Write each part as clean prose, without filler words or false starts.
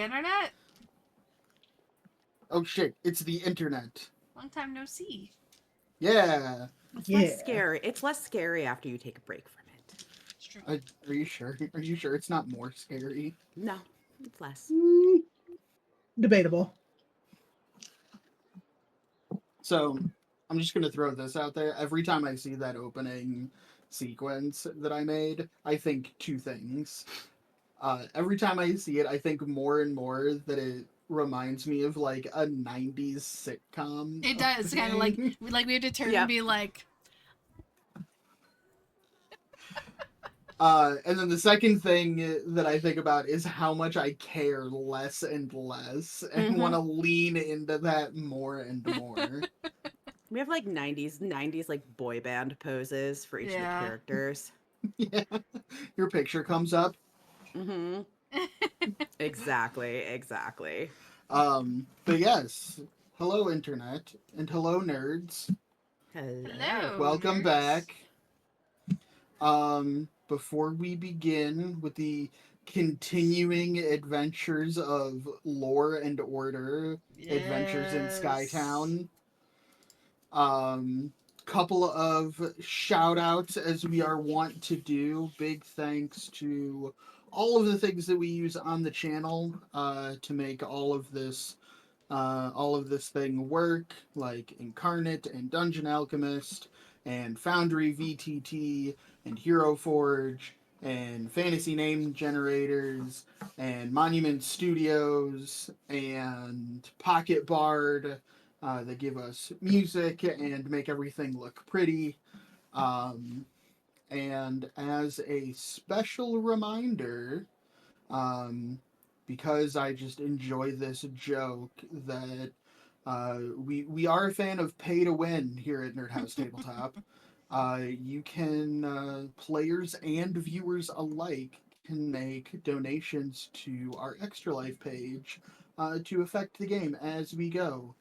Internet. Oh shit, it's the internet. Long time no see. Yeah. It's less scary. It's less scary after you take a break from it. It's true. Are you sure? Are you sure it's not more scary? No, it's less. Debatable. So, I'm just gonna throw this out there. Every time I see that opening sequence that I made, I think two things. Every time I see it, I think more and more that it reminds me of like a '90s sitcom. It does kind of like we have to turn and be like. And then the second thing that I think about is how much I care less and less and want to lean into that more and more. We have like 90s like boy band poses for each of the characters. Yeah. Your picture comes up. Mm-hmm. Exactly. But yes. Hello, Internet. And hello, nerds. Hello. Welcome nerds. back. Before we begin with the continuing adventures of Lore and Order, Adventures in Skytown, couple of shout outs as we are wont to do. Big thanks to all of the things that we use on the channel to make all of this thing work, like Incarnate and Dungeon Alchemist and Foundry VTT and Hero Forge and Fantasy Name Generators and Monument Studios and Pocket Bard that give us music and make everything look pretty. And as a special reminder, because I just enjoy this joke that we are a fan of pay to win here at Nerd House Tabletop. You can players and viewers alike can make donations to our Extra Life page to affect the game as we go.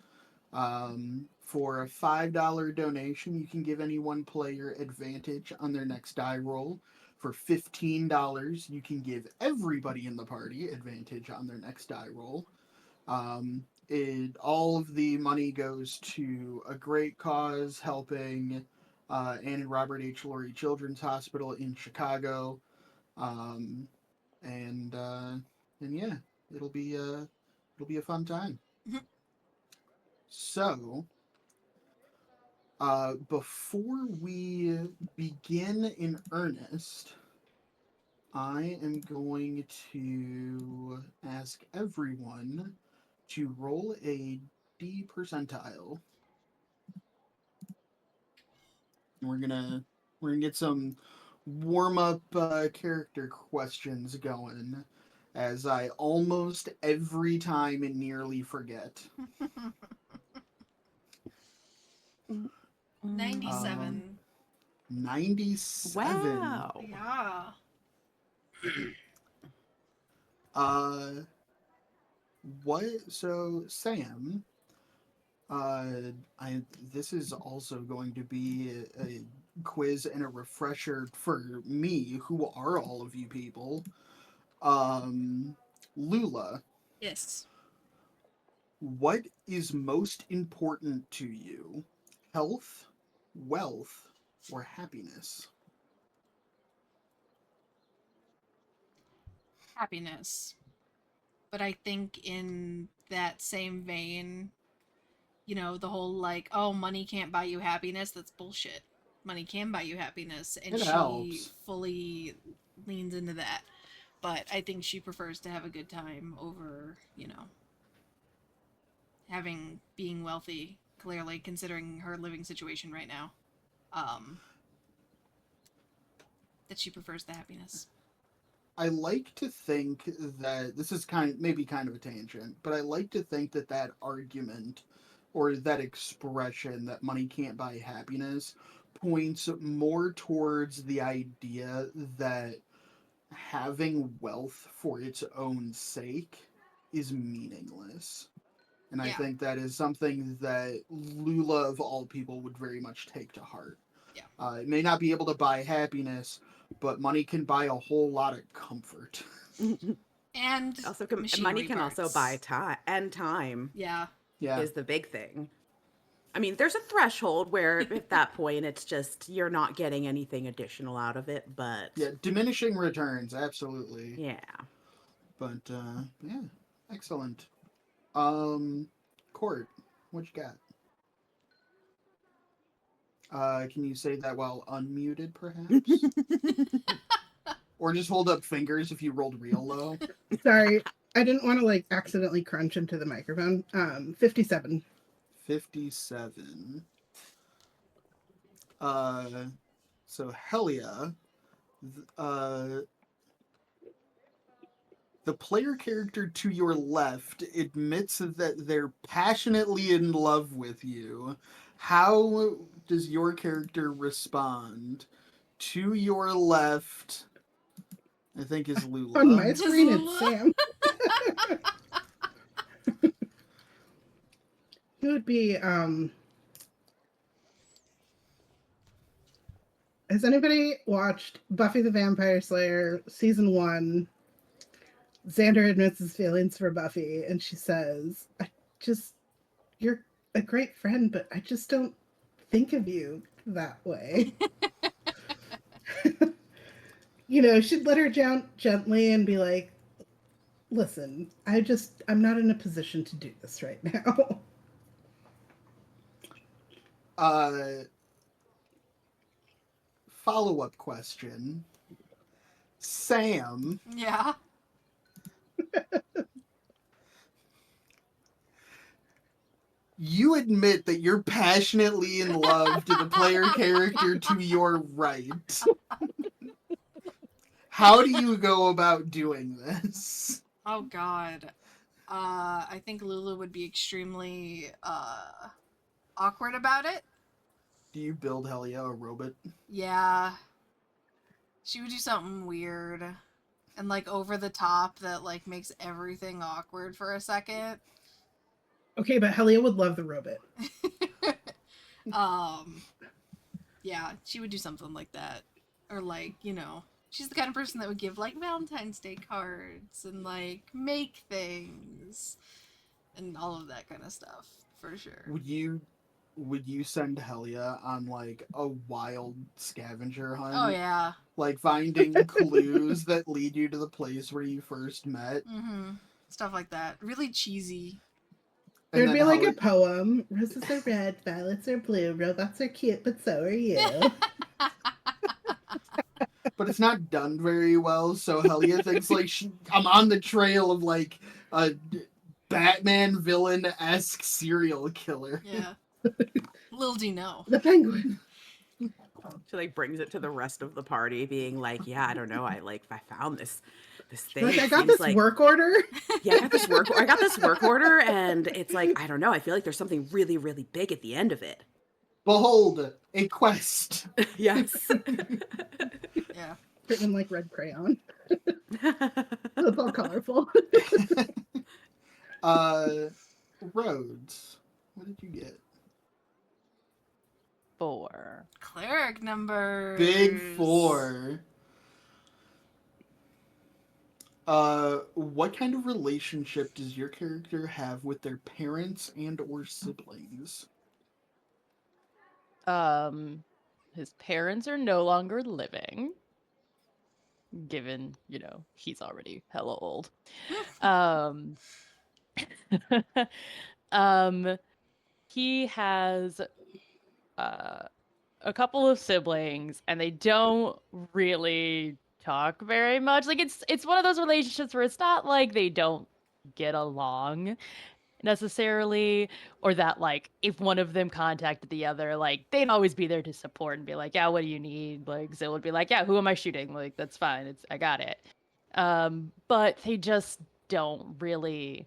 For a $5 donation, you can give any one player advantage on their next die roll. For $15, you can give everybody in the party advantage on their next die roll. All of the money goes to a great cause helping Ann and Robert H. Lurie Children's Hospital in Chicago. And yeah, it'll be a fun time. So, before we begin in earnest, I am going to ask everyone to roll a D percentile. We're gonna get some warm up character questions going, as I almost every time nearly forget. 97. 97. Wow. Yeah. What? So, Sam, this is also going to be a quiz and a refresher for me. Who are all of you people? Lula. Yes. What is most important to you? Health, wealth, or happiness? Happiness. But I think in that same vein, you know, the whole like, oh, money can't buy you happiness, that's bullshit. Money can buy you happiness, and It she helps. fully leans into that. But I think she prefers to have a good time over, you know, being wealthy, clearly, considering her living situation right now. That she prefers the happiness. I like to think that this is maybe kind of a tangent, but I like to think that that argument or that expression that money can't buy happiness points more towards the idea that having wealth for its own sake is meaningless. And I think that is something that Lula, of all people, would very much take to heart. Yeah. It may not be able to buy happiness, but money can buy a whole lot of comfort. And Also, machinery money can also parts. buy time, and time Yeah. Yeah. is the big thing. I mean, there's a threshold where at that point it's just you're not getting anything additional out of it, but Yeah, diminishing returns, absolutely. yeah. But yeah, excellent. Court, what you got? Can you say that while unmuted, perhaps? Or just hold up fingers if you rolled real low? Sorry, I didn't want to like accidentally crunch into the microphone. 57. 57. So Helia, the player character to your left admits that they're passionately in love with you. How does your character respond? To your left, I think, is Lula. On my Just screen, it's Sam. He would be, has anybody watched Buffy the Vampire Slayer season 1? Xander admits his feelings for Buffy, and she says, you're a great friend, but I just don't think of you that way. You know, she'd let her down gently and be like, listen, I'm not in a position to do this right now. Follow-up question. Sam, Yeah. you admit that you're passionately in love to the player character to your right. How do you go about doing this? Oh God. I think Lulu would be extremely awkward about it. Do you build Helia a robot? Yeah. She would do something weird and like over the top that like makes everything awkward for a second. Okay, but Helia would love the robot. Yeah, she would do something like that. Or like, you know, she's the kind of person that would give like Valentine's Day cards and like make things and all of that kind of stuff for sure. Would you send Helia on like a wild scavenger hunt? Oh yeah. Like finding clues that lead you to the place where you first met? Mhm. Stuff like that. Really cheesy. And There'd then be like a Helia, poem. Roses are red, violets are blue, robots are cute, but so are you. but it's not done very well. So Helia thinks like I'm on the trail of like a Batman villain esque serial killer. Yeah. Little do you know. The penguin. She like brings it to the rest of the party, being like, "Yeah, I don't know. I found this thing. Like, I It got seems this like work order. yeah, I got this work order, and it's like I don't know. I feel like there's something really really big at the end of it." Behold, a quest. Yes. Yeah. Written in like red crayon. So it's all colorful. Rhodes. What did you get? 4. Cleric numbers. Big 4. What kind of relationship does your character have with their parents and or siblings? His parents are no longer living, given, he's already hella old. Um, he has a couple of siblings, and they don't really talk very much. Like it's one of those relationships where it's not like they don't get along necessarily, or that like if one of them contacted the other, like they'd always be there to support and be like, yeah, what do you need? Like Zil would be like, yeah, who am I shooting? Like that's fine, I got it. But they just don't really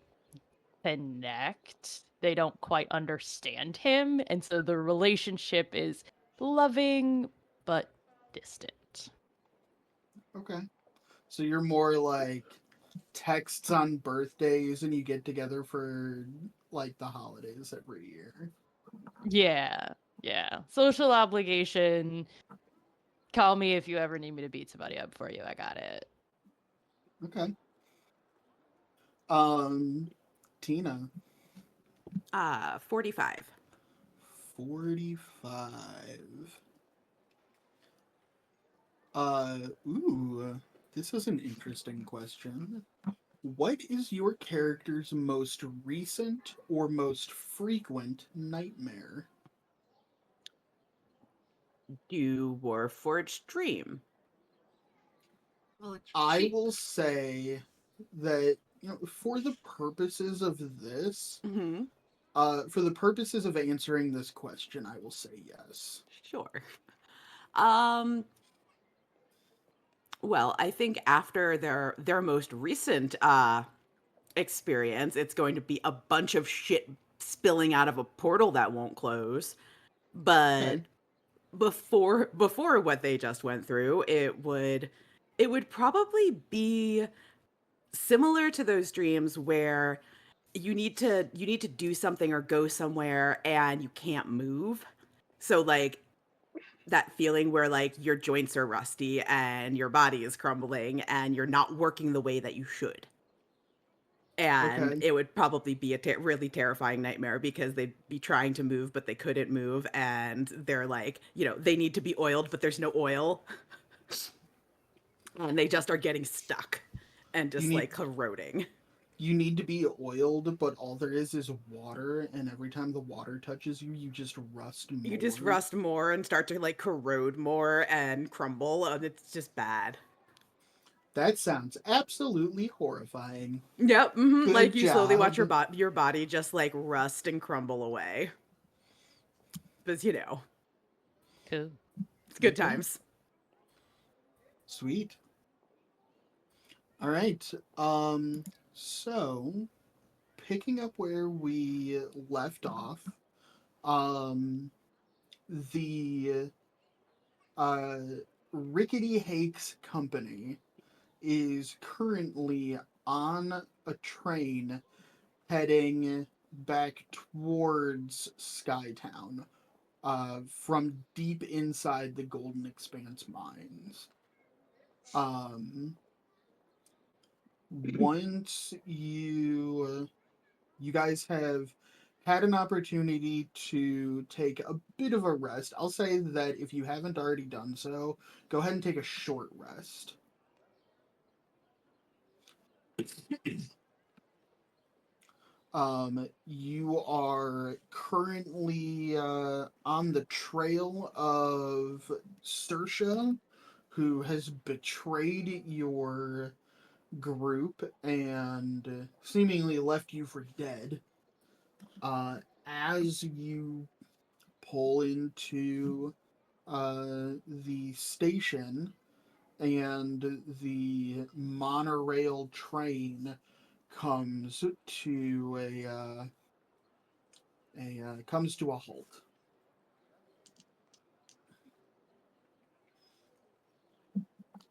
connect. They don't quite understand him, and so the relationship is loving but distant. Okay. So you're more like texts on birthdays and you get together for like the holidays every year. Yeah. Yeah. Social obligation. Call me if you ever need me to beat somebody up for you. I got it. Okay. Tina. 45. 45. Ooh, this is an interesting question. What is your character's most recent or most frequent nightmare? Do Warforged Dream. Well, I she will say that, for the purposes of this, Mm-hmm. for the purposes of answering this question, I will say yes. Sure. Um, well, I think after their most recent experience, it's going to be a bunch of shit spilling out of a portal that won't close. But Okay. before what they just went through, it would probably be similar to those dreams where you need to do something or go somewhere and you can't move. So like that feeling where like your joints are rusty and your body is crumbling and you're not working the way that you should. And Okay. it would probably be a really terrifying nightmare because they'd be trying to move but they couldn't move, and they're like, they need to be oiled but there's no oil, and they just are getting stuck and You just need like corroding. you need to be oiled, but all there is water, and every time the water touches you, you just rust You just more. rust more and start to like corrode more and crumble, and it's just bad. That sounds absolutely horrifying. Yep, Good like you slowly watch job. your body just like rust and crumble away. But Ooh. it's good Okay. times. Sweet. All right. So picking up where we left off, um, the uh, Rickety Hakes Company is currently on a train heading back towards Skytown, from deep inside the Golden Expanse mines. Um, once you guys have had an opportunity to take a bit of a rest, I'll say that if you haven't already done so, go ahead and take a short rest. You are currently on the trail of Sersha, who has betrayed your group and seemingly left you for dead. As you pull into the station and the monorail train comes to a halt.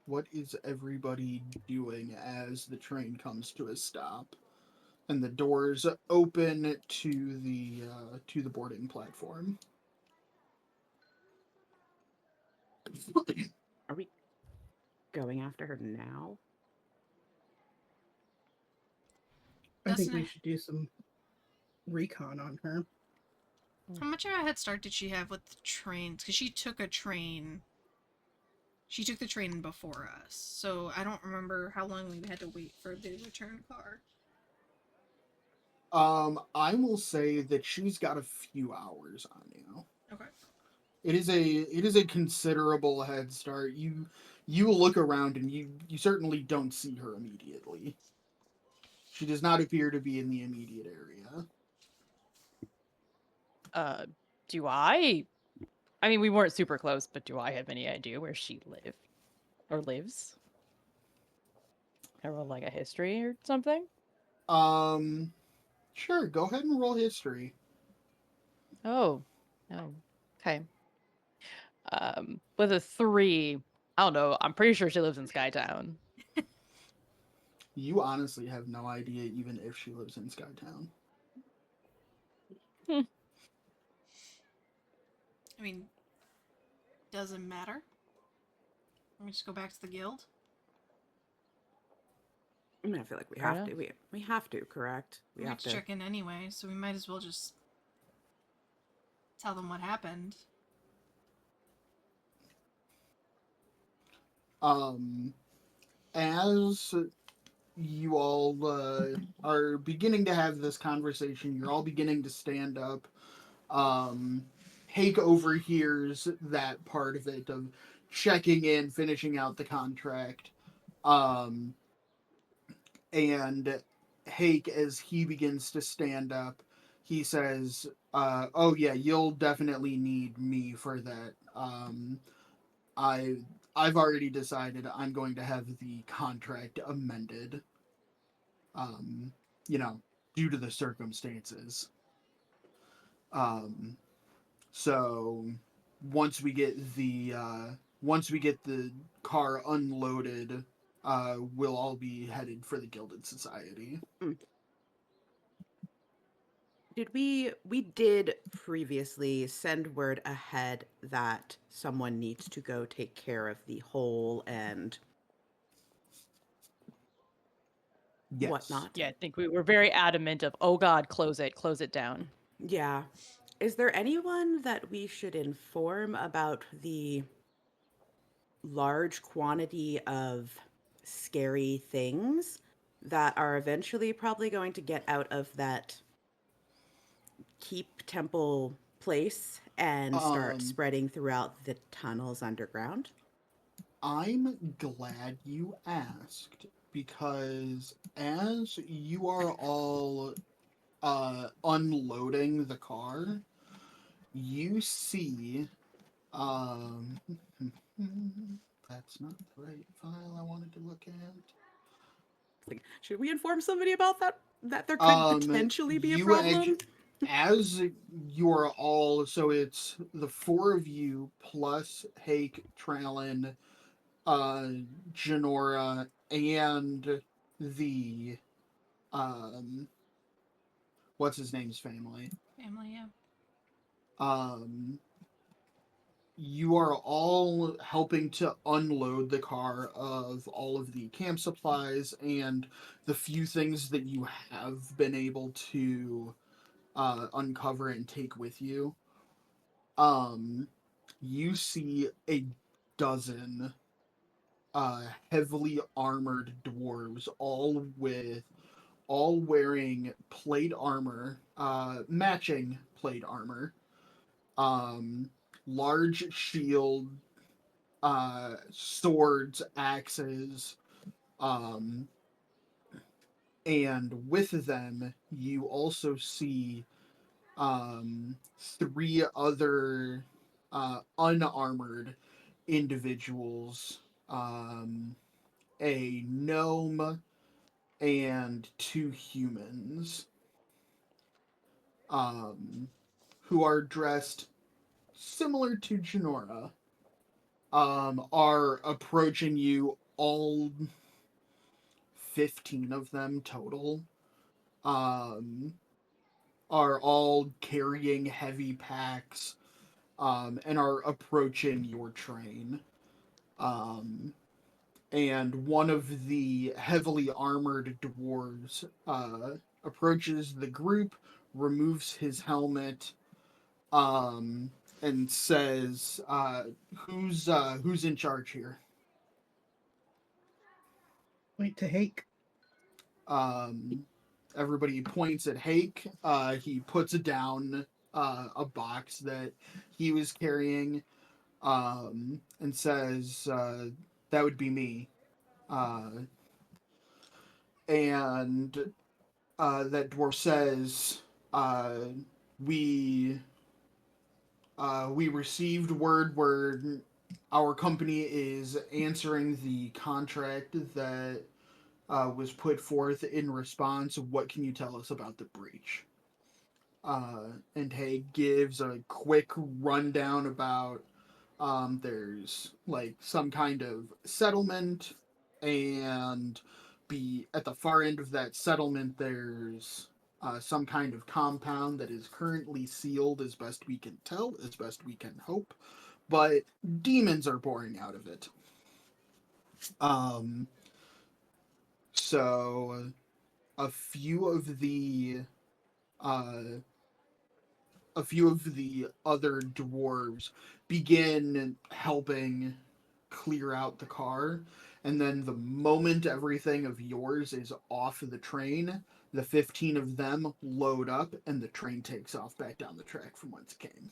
What is everybody doing as the train comes to a stop and the doors open to the boarding platform? Are we going after her now? I think doesn't. we should do some recon on her. How much of a head start did she have with the trains? Because she took a train. She took the train before us, so I don't remember how long we had to wait for the return car. I will say that she's got a few hours on you. Okay. It is a considerable head start. You look around and you certainly don't see her immediately. She does not appear to be in the immediate area. Do I mean, we weren't super close, but do I have any idea where she lived or lives? Or like a history or something? Um, sure, go ahead and roll history. Oh, no. Okay. With a 3, I don't know. I'm pretty sure she lives in Skytown. You honestly have no idea even if she lives in Skytown. Hmm. I mean, doesn't matter. Let me just go back to the guild. I mean, I feel like we Fair have enough. to. We have to, correct? We get to check in anyway, so we might as well just tell them what happened. As you all are beginning to have this conversation, you're all beginning to stand up. Hake overhears that part of it, of checking in, finishing out the contract. Um, and Hake, as he begins to stand up, he says, "Oh yeah, you'll definitely need me for that. I I've already decided I'm going to have the contract amended. Um, you know, due to the circumstances. Um, so once we get the car unloaded, we'll all be headed for the Gilded Society." Mm. We did previously send word ahead that someone needs to go take care of the hole and Yes. whatnot. Yeah, I think we were very adamant of, oh God, close it down. Yeah. Is there anyone that we should inform about the large quantity of scary things that are eventually probably going to get out of that keep temple place and start Um, spreading throughout the tunnels underground? I'm glad you asked, because as you are all unloading the car, you see that's not the right file I wanted to look at. Like, should we inform somebody about that there could potentially be a problem? As you are all, so it's the four of you plus Hake, Trallin, uh, Janora, and the um, what's his name's family. Family, yeah. Um, you are all helping to unload the car of all of the camp supplies and the few things that you have been able to uncover and take with you. Um, you see a dozen heavily armored dwarves, all wearing plate armor, matching plate armor, um, large shield, swords, axes, um, and with them you also see three other unarmored individuals, a gnome and two humans, um, who are dressed similar to Janora, are approaching you, all 15 of them total, um, are all carrying heavy packs, and are approaching your train. Um, and one of the heavily armored dwarves approaches the group, removes his helmet, um, and says, "Who's in charge here?" Wait to Hake. Um, Everybody points at Hake. He puts down a box that he was carrying, and says, "That would be me." Uh, and that dwarf says, uh, "We we received word where our company is answering the contract that was put forth in response. What can you tell us about the breach?" And Hay gives a quick rundown about there's like some kind of settlement, and be at the far end of that settlement there's some kind of compound that is currently sealed, as best we can tell, as best we can hope, but demons are pouring out of it. Um, So a few of the uh, other dwarves begin helping clear out the car, and then the moment everything of yours is off of the train, the 15 of them load up and the train takes off back down the track from whence it came.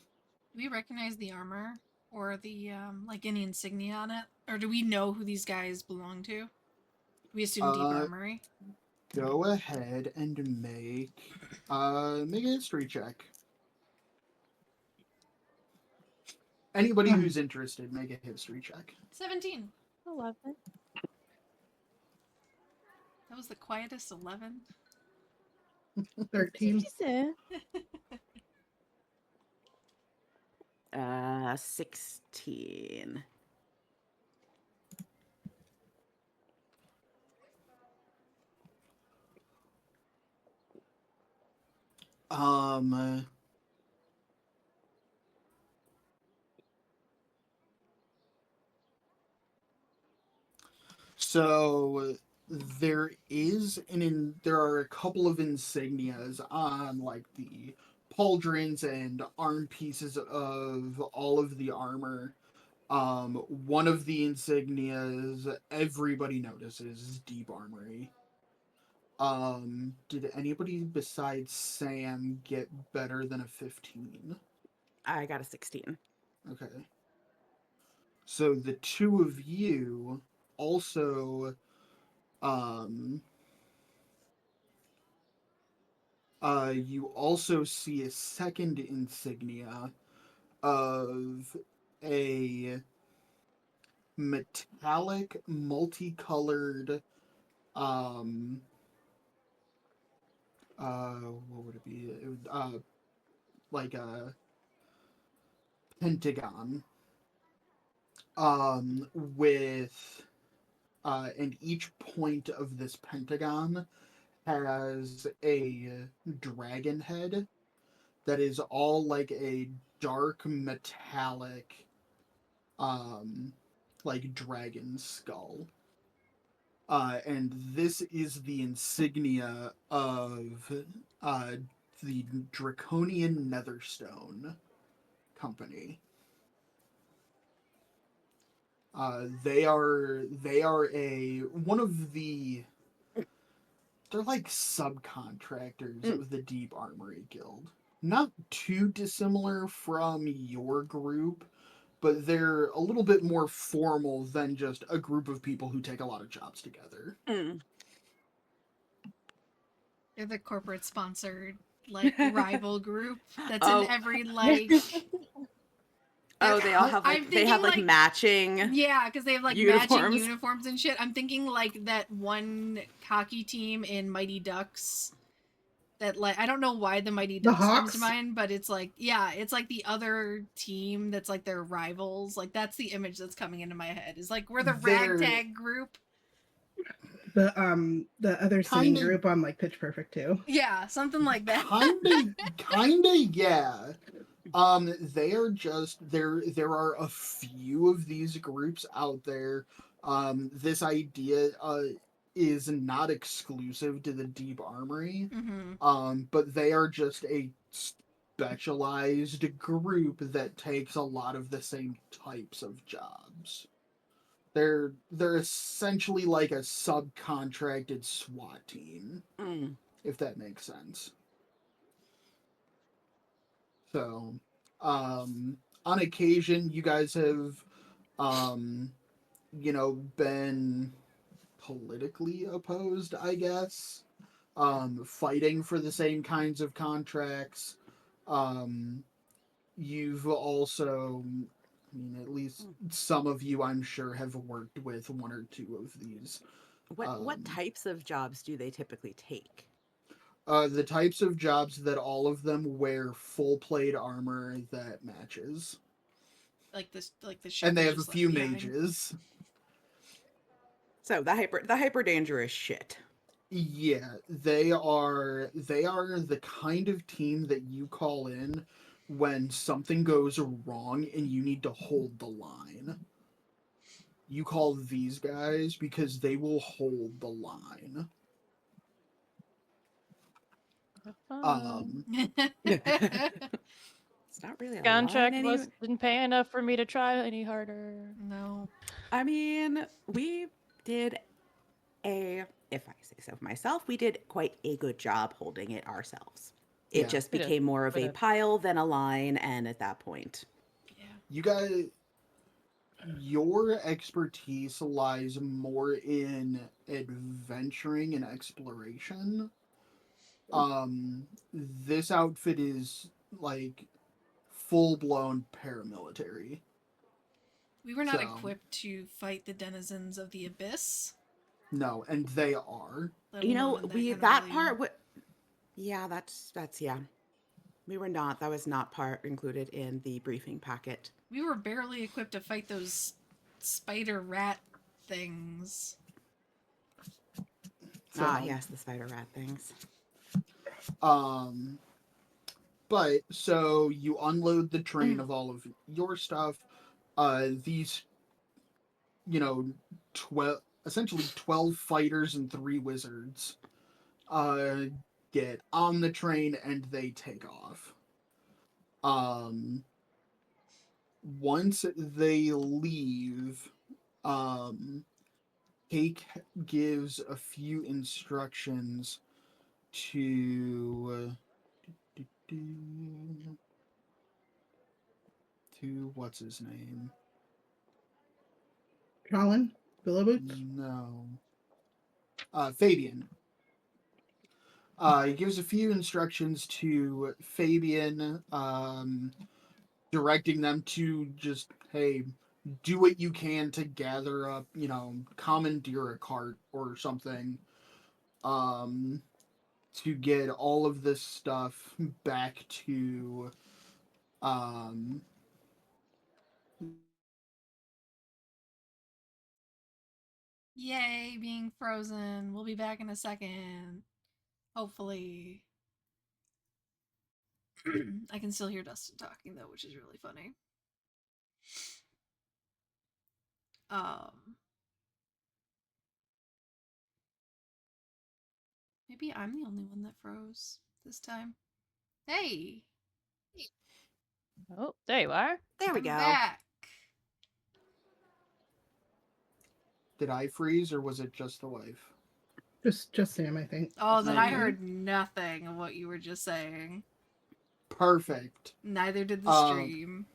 Do we recognize the armor or the like any insignia on it, or do we know who these guys belong to? Do we assume deep armory? Go ahead and make a history check. Anybody who's interested, make a history check. 17. 11. That was the quietest 11. 13. 16. So there are a couple of insignias on like the pauldrons and arm pieces of all of the armor. One of the insignias everybody notices is deep armory. Did anybody besides Sam get better than a 15? I got a 16. Okay. So the two of you also you also see a second insignia of a metallic multicolored what would it be? It would, like a pentagon with and each point of this pentagon has a dragon head that is all like a dark metallic like dragon skull. And this is the insignia of the Draconian Netherstone Company. They are one of the they're like subcontractors of the Deep Armory Guild. Not too dissimilar from your group, but they're a little bit more formal than just a group of people who take a lot of jobs together. They're the corporate sponsored like rival group that's Oh. in every like. Oh, they all have I'm they have thinking, like matching. Yeah, because they have like matching uniforms. uniforms and shit. I'm thinking like that one hockey team in Mighty Ducks. That like I don't know why the Mighty The Ducks comes to Hawks? mind, but it's like it's like the other team that's like their rivals. Like that's the image that's coming into my head. Is like we're the They're- ragtag group. The other singing Kinda- group on like Pitch Perfect too. Yeah, something like that. Kinda, yeah. They are just there are a few of these groups out there. This idea is not exclusive to the Deep Armory. But they are just a specialized group that takes a lot of the same types of jobs. They're essentially like a subcontracted SWAT team, if that makes sense. So, on occasion, you guys have, been politically opposed, I guess. Fighting for the same kinds of contracts. You've also, I mean, at least some of you, I'm sure, have worked with one or two of these. What types of jobs do they typically take? The types of jobs that all of them wear full plate armor that matches. Like the ship. And they we have a just left few behind. mages. So the hyper dangerous shit. Yeah, they are the kind of team that you call in when something goes wrong and you need to hold the line. you call these guys because they will hold the line. Um, It's not really a line Contract anyway. wasn't paying enough for me to try any harder. No. I mean, we did if I say so myself, we did quite a good job holding it ourselves. It yeah, just We did. became more of We a did. pile than a line, and at that point, Yeah. you guys, your expertise lies more in adventuring and exploration. This outfit is like full blown paramilitary. We were not So equipped to fight the denizens of the abyss, no, and they are. let you alone know, in that we kind of that volume. part would. Yeah, that's yeah. We were not. That was not part included in the briefing packet. We were barely equipped to fight those spider rat things. So, Ah, yes, the spider rat things. um, but so you unload the train of all of your stuff. These, you know, 12, essentially 12 fighters and 3 wizards, uh, get on the train and they take off. Um, once they leave, um, Cake gives a few instructions to to what's his name? Colin, Billowboots. No, Fabian. He gives a few instructions to Fabian, directing them to just, hey, do what you can to gather up, commandeer a cart or something, um, to get all of this stuff back to, um, Yay, being frozen. We'll be back in a second. Hopefully. I can still hear Dustin talking though, which is really funny. Um Maybe I'm the only one that froze this time. Hey, Oh, there you are. There we I'm go. back. did I freeze or was it just the wife? Just Sam, I think. Oh, then I Okay, heard nothing of what you were just saying. perfect. Neither did the Um, stream.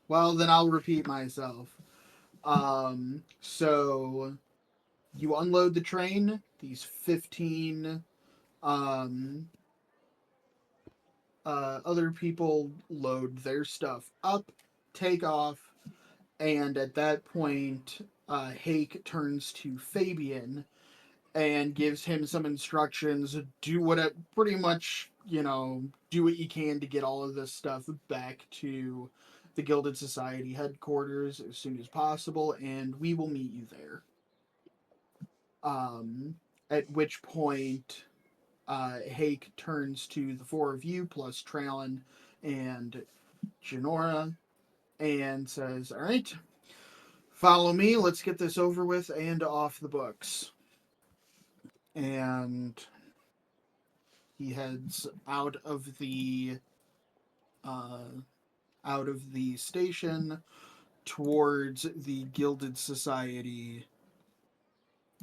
well, then I'll repeat myself. So you unload the train. These 15 um, other people load their stuff up, take off, and at that point, Hake turns to Fabian and gives him some instructions. Do what, pretty much, do what you can to get all of this stuff back to the Gilded Society headquarters as soon as possible, and we will meet you there. Um, at which point, Hake turns to the 4 of you plus Trallon and Janora and says, "All right, follow me. Let's get this over with and off the books." And he heads uh, out of the station towards the Gilded Society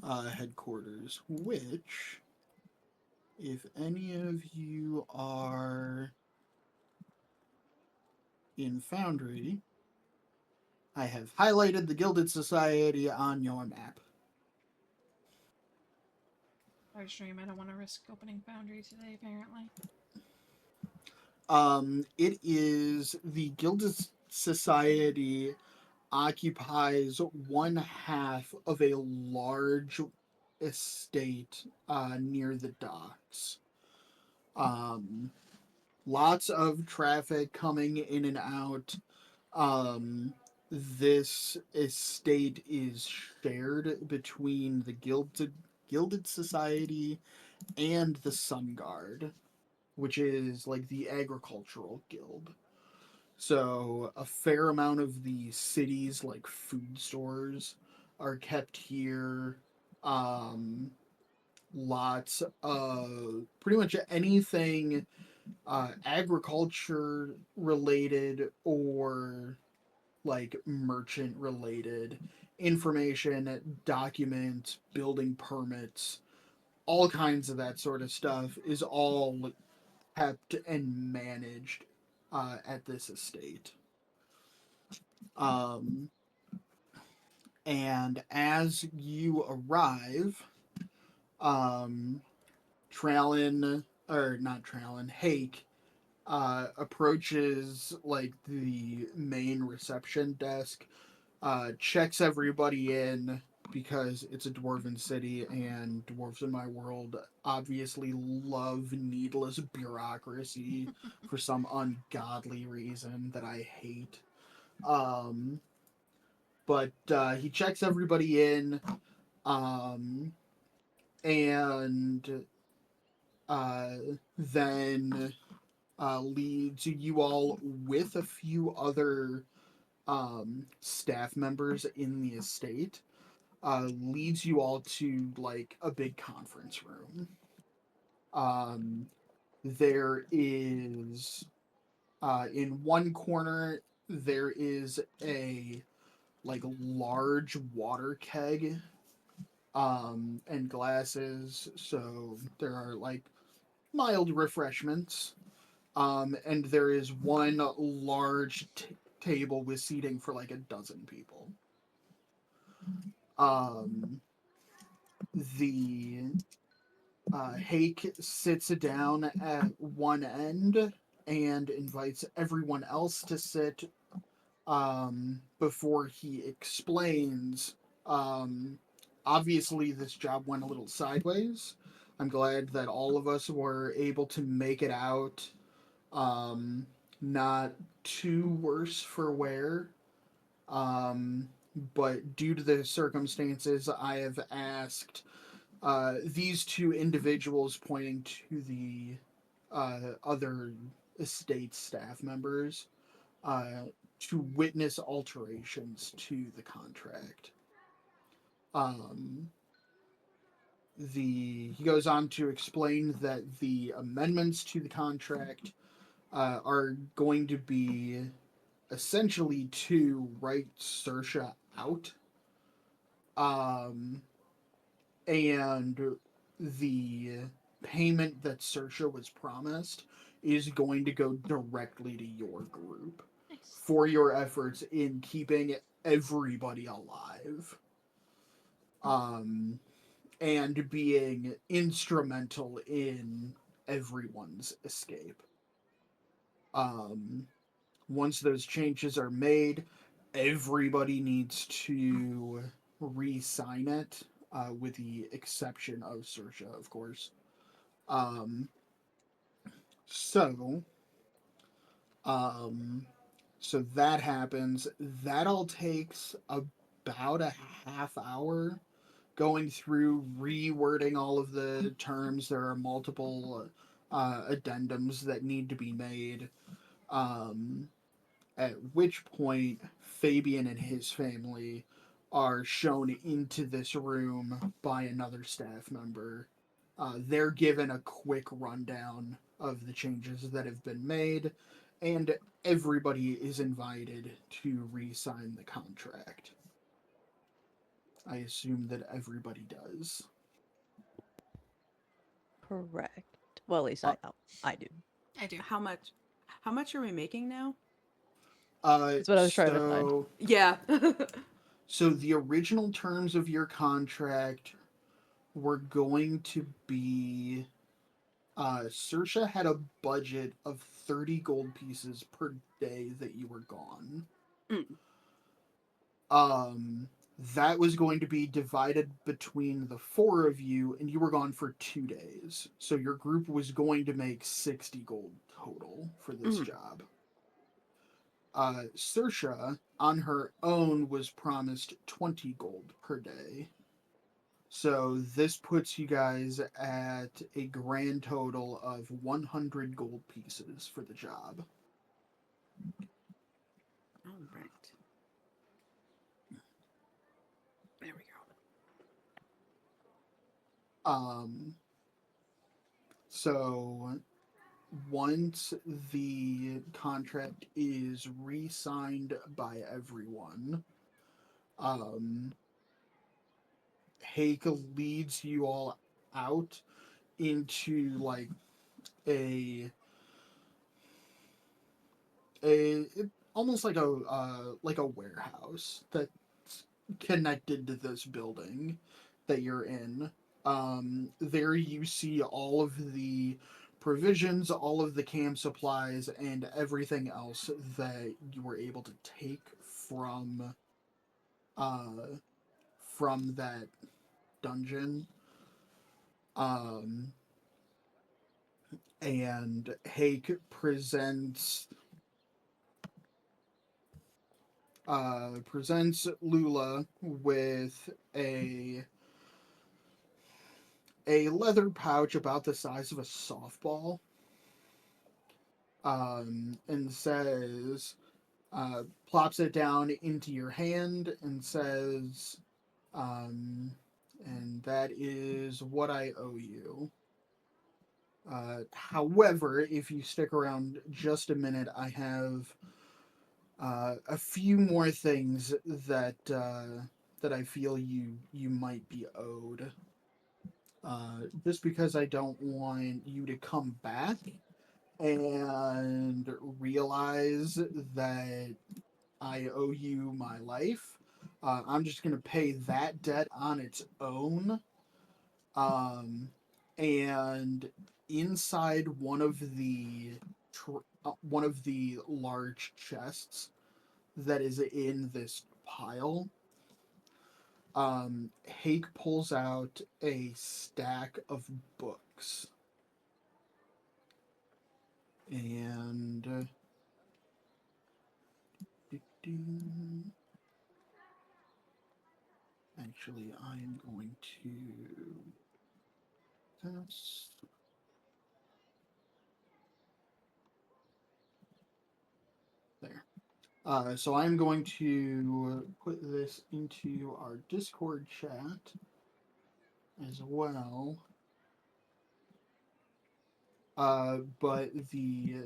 headquarters. Which, if any of you are in Foundry, I have highlighted the Gilded Society on your map. Our stream, I don't want to risk opening Foundry today, apparently. It is the Gilded Society occupies one half of a large estate near the docks. Um, Lots of traffic coming in and out. This estate is shared between the Gilded Society and the Sun Guard, which is like the agricultural guild. So a fair amount of the city's like food stores are kept here. Um, Lots of pretty much anything agriculture related or like merchant related information, documents, building permits, all kinds of that sort of stuff is all kept and managed at this estate. Um, and as you arrive, um, Trallin, or not Trallin, Hake approaches like the main reception desk, checks everybody in because it's a dwarven city and dwarves in my world obviously love needless bureaucracy for some ungodly reason that I hate. Um, but he checks everybody in, um, and uh, then leads you all with a few other staff members in the estate, leads you all to like a big conference room. There is in one corner there is a like large water keg and glasses, so there are like mild refreshments. And there is one large table with seating for like a dozen people. Um, the Hake sits down at one end and invites everyone else to sit before he explains. Um, Obviously, this job went a little sideways. I'm glad that all of us were able to make it out. Um, Not too worse for wear. Um, but due to the circumstances, I have asked these two individuals, pointing to the other estate staff members, uh, to witness alterations to the contract. Um, he goes on to explain that the amendments to the contract are going to be essentially to write Sersha out. Um, and the payment that Sersha was promised is going to go directly to your group Nice. for your efforts in keeping everybody alive. Um, and being instrumental in everyone's escape. Um, Once those changes are made, everybody needs to re-sign it, with the exception of Sersha, of course. Um, so, um, so that happens. That all takes about a half hour going through rewording all of the terms. There are multiple addendums that need to be made. Um, at which point Fabian and his family are shown into this room by another staff member. They're given a quick rundown of the changes that have been made, and everybody is invited to re sign the contract. I assume that everybody does. Correct. Well, at least Uh, I do. I do. How much are we making now? That's what I was trying to find. Yeah. So the original terms of your contract were going to be Sersha had a budget of 30 gold pieces per day that you were gone. Mm. Um, that was going to be divided between the four of you, and you were gone for 2 days. So your group was going to make 60 gold total for this job. Sersha, on her own, was promised 20 gold per day. So this puts you guys at a grand total of 100 gold pieces for the job. All right. There we go. So once the contract is re-signed by everyone, Hake leads you all out into like a a almost like a warehouse that's connected to this building that you're in. There you see all of the provisions, all of the camp supplies, and everything else that you were able to take uh from that dungeon. Um, and Hake presents Lula with a leather pouch about the size of a softball, and says, plops it down into your hand and says, um, and that is what I owe you. However, if you stick around just a minute, I have a few more things that I feel you might be owed. Just because I don't want you to come back and realize that I owe you my life. I'm just gonna pay that debt on its own. Um, and inside one of the large chests that is in this pile, Hake pulls out a stack of books. And actually, I am going to pass. There. So I'm going to put this into our Discord chat as well. But the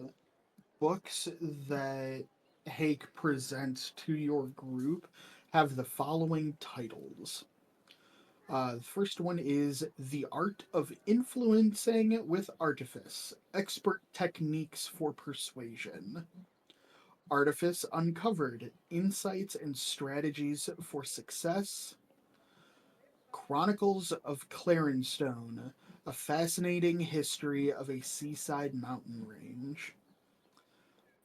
books that Hake presents to your group have the following titles. The first one is The Art of Influencing with Artifice, Expert Techniques for Persuasion. Artifice Uncovered, Insights and Strategies for Success. Chronicles of Clarenstone, a fascinating history of a seaside mountain range.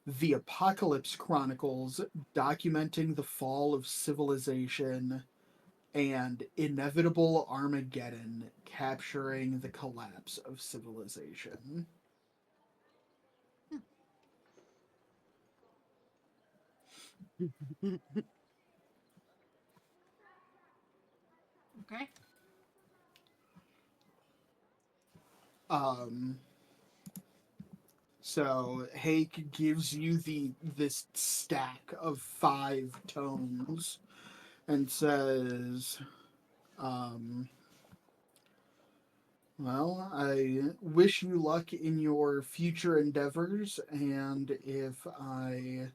The Apocalypse Chronicles, documenting the fall of civilization, and Inevitable Armageddon, capturing the collapse of civilization. Okay. Um, so Hake gives you this stack of 5 tomes and says, um, well, I wish you luck in your future endeavors, and if I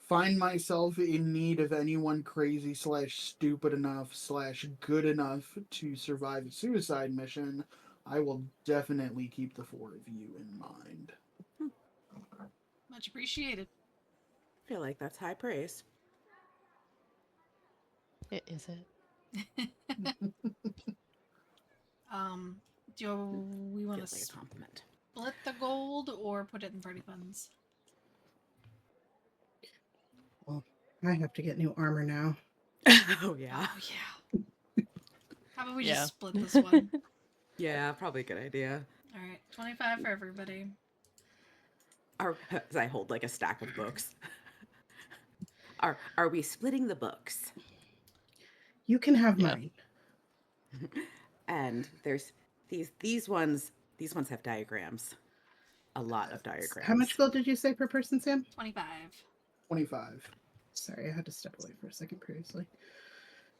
find myself in need of anyone crazy slash stupid enough slash good enough to survive a suicide mission, I will definitely keep the 4 of you in mind. Much appreciated. I feel like that's high praise. Is it? um, do we want to Feels like a compliment. split the gold or put it in party funds? Well, I have to get new armor now. Oh yeah. Oh yeah. How about we Yeah. just split this one? Yeah, probably a good idea. All right, 25 for everybody. As I hold like a stack of books. Are we splitting the books? You can have Yeah. mine. And there's these ones have diagrams. A lot of diagrams. How much gold did you say per person, Sam? 25. 25. Sorry, I had to step away for a second previously.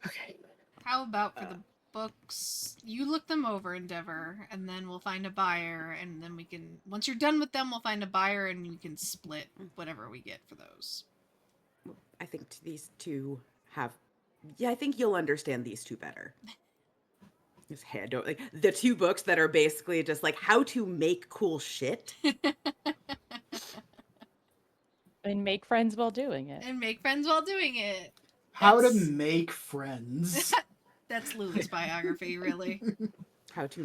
Okay. How about for the books? You look them over, Endeavor, and then we'll find a buyer, and then we can. Once you're done with them, we'll find a buyer, and we can split whatever we get for those. I think these two have. Yeah, I think you'll understand these two better. Just hand over, like the two books that are basically just like how to make cool shit. And make friends while doing it. And make friends while doing it. How to That's- make friends. That's Lulu's biography, really. How to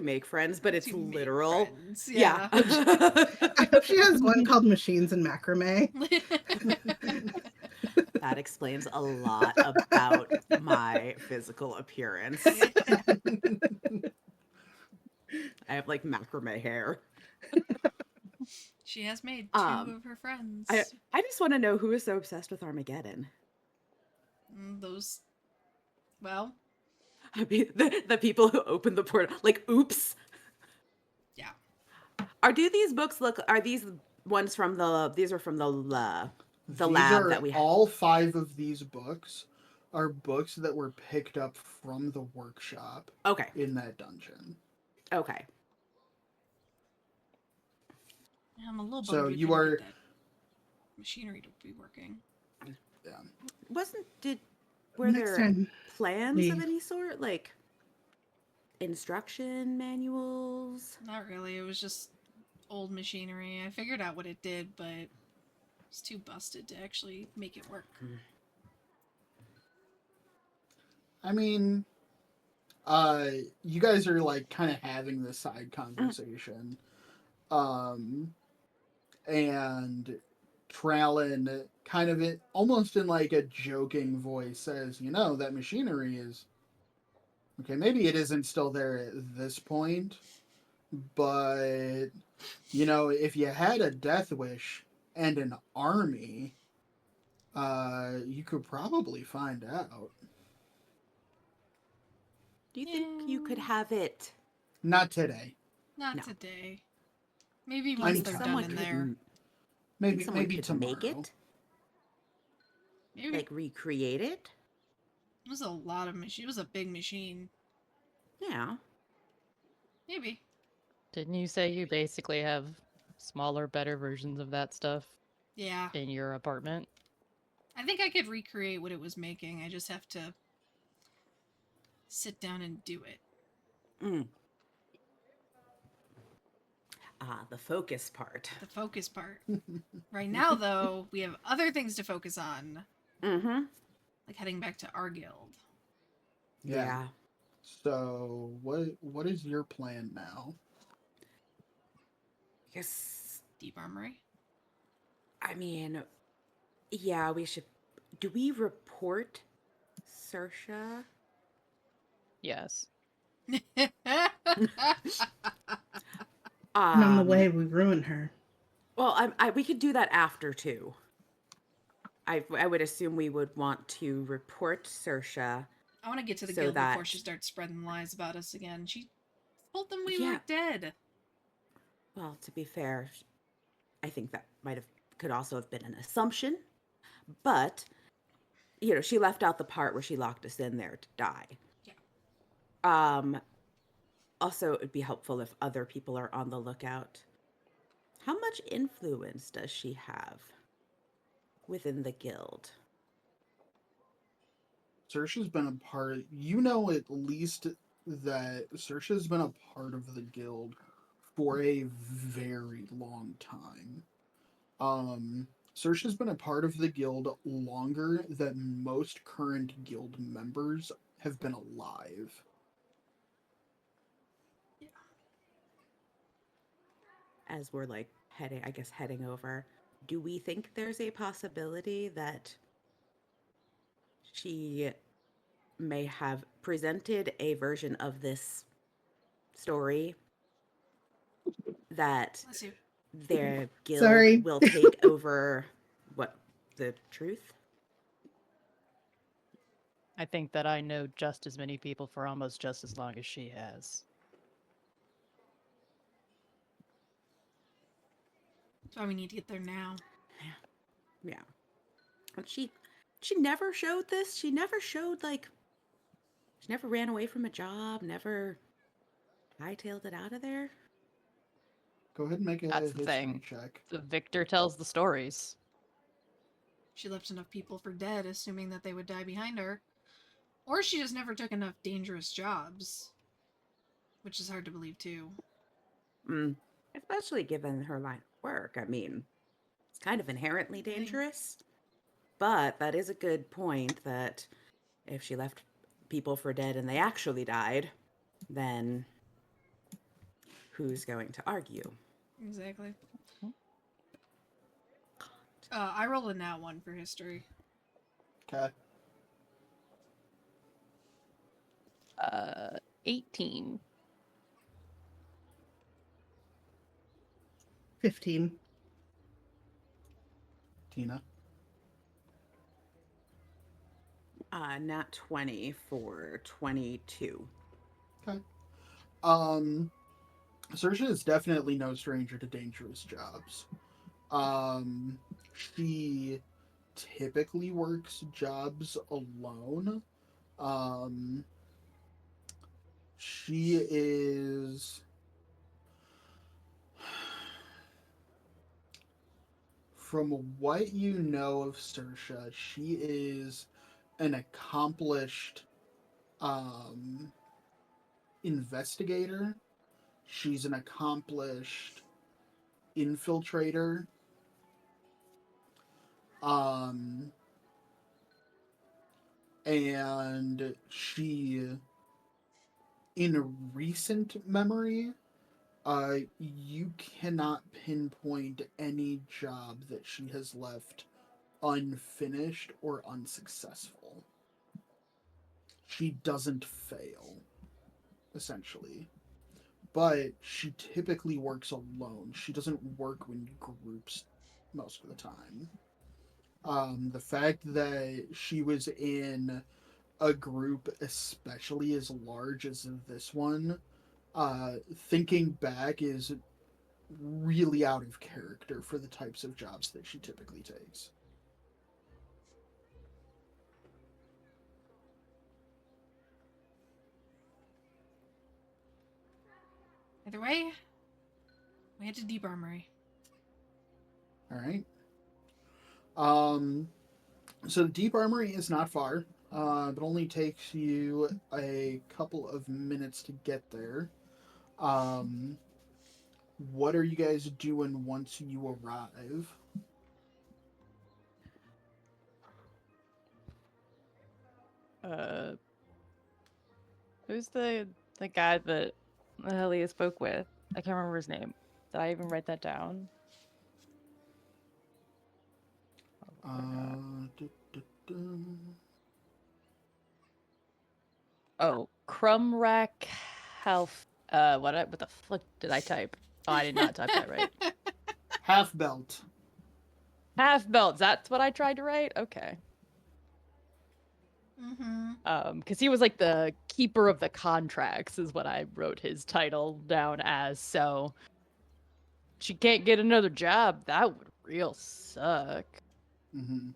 make friends, but it's To make literal. friends, Yeah. I hope she has one called Machines and Macrame. That explains a lot about my physical appearance. I have like macrame hair. She has made two of her friends. I just want to know who is so obsessed with Armageddon. Those, well, I mean, the people who open the portal, like, oops. yeah. Are these ones from these are from the These lab are that we have? all 5 of these books are books that were picked up from the workshop Okay. in that dungeon. Okay. I'm a little bummed So we you couldn't are- get that machinery to be working. Yeah. Were Next there time, plans leave. of any sort? Like instruction manuals? Not really. It was just old machinery. I figured out what it did, but it's too busted to actually make it work. I mean, you guys are like kind of having this side conversation. And Trallin kind of almost in like a joking voice says, that machinery is okay, maybe it isn't still there at this point, but if you had a death wish and an army, you could probably find out. Do you think you could have it? Not today. Not No. today. Maybe Do you once think they're done someone in could there. Maybe someone maybe could tomorrow. make it? Maybe. Like recreate it? It was a lot of machine. It was a big machine. Yeah. Maybe. Didn't you say you basically have smaller, better versions of that stuff Yeah. in your apartment? I think I could recreate what it was making. I just have to sit down and do it. The focus part. The focus part. Right now, though, we have other things to focus on. Mm-hmm. Like heading back to our guild. Yeah. So what is your plan now? Yes. Deep Armory. I mean, yeah, we should. Do we report Saoirse? Yes. and on the way, we ruin her. Well, we could do that after too. I would assume we would want to report Saoirse. I want to get to the So guild before that- she starts spreading lies about us again. She told them we Yeah. were dead. Well, to be fair, I think that could also have been an assumption, but she left out the part where she locked us in there to die. Yeah. Also, it would be helpful if other people are on the lookout. How much influence does she have within the guild? Saoirse's been a part. At least that Saoirse's been a part of the guild for a very long time. Saoirse's been a part of the guild longer than most current guild members have been alive. As we're like heading over, do we think there's a possibility that she may have presented a version of this story that Bless you. their guild Sorry. will take over the truth? I think that I know just as many people for almost just as long as she has. That's why we need to get there now. Yeah. And she never showed this. She never showed like she never ran away from a job, never hightailed it out of there. Go ahead and make a That's the history thing. check. The victor tells the stories. She left enough people for dead, assuming that they would die behind her. Or she just never took enough dangerous jobs. Which is hard to believe, too. Mm. Especially given her line of work. I mean, it's kind of inherently Thing. dangerous. But that is a good point that if she left people for dead and they actually died, then who's going to argue? Exactly. I rolled a nat 1 for history. Okay. 18. 15. Tina. Nat 20 for 22. Okay. Saoirse is definitely no stranger to dangerous jobs. She typically works jobs alone. She is from what you know of Saoirse, she is an accomplished investigator. She's an accomplished infiltrator. Um, and she, in recent memory, you cannot pinpoint any job that she has left unfinished or unsuccessful. She doesn't fail, essentially. But she typically works alone. She doesn't work in groups most of the time. The fact that she was in a group, especially as large as this one, thinking back, is really out of character for the types of jobs that she typically takes. Either way, we head to Deep Armory. All right. So the Deep Armory is not far. It only takes you a couple of minutes to get there. Um, what are you guys doing once you arrive? Who's the guy that Leah spoke with? I can't remember his name. Did I even write that down? Du- du- du. Oh, Crumrack Half. What the fuck did I type? Oh, I did not type that right. Half belt. Half belts. That's what I tried to write. Okay. Because he was like the keeper of the contracts, is what I wrote his title down as. So she can't get another job. That would real suck. Mm-hmm.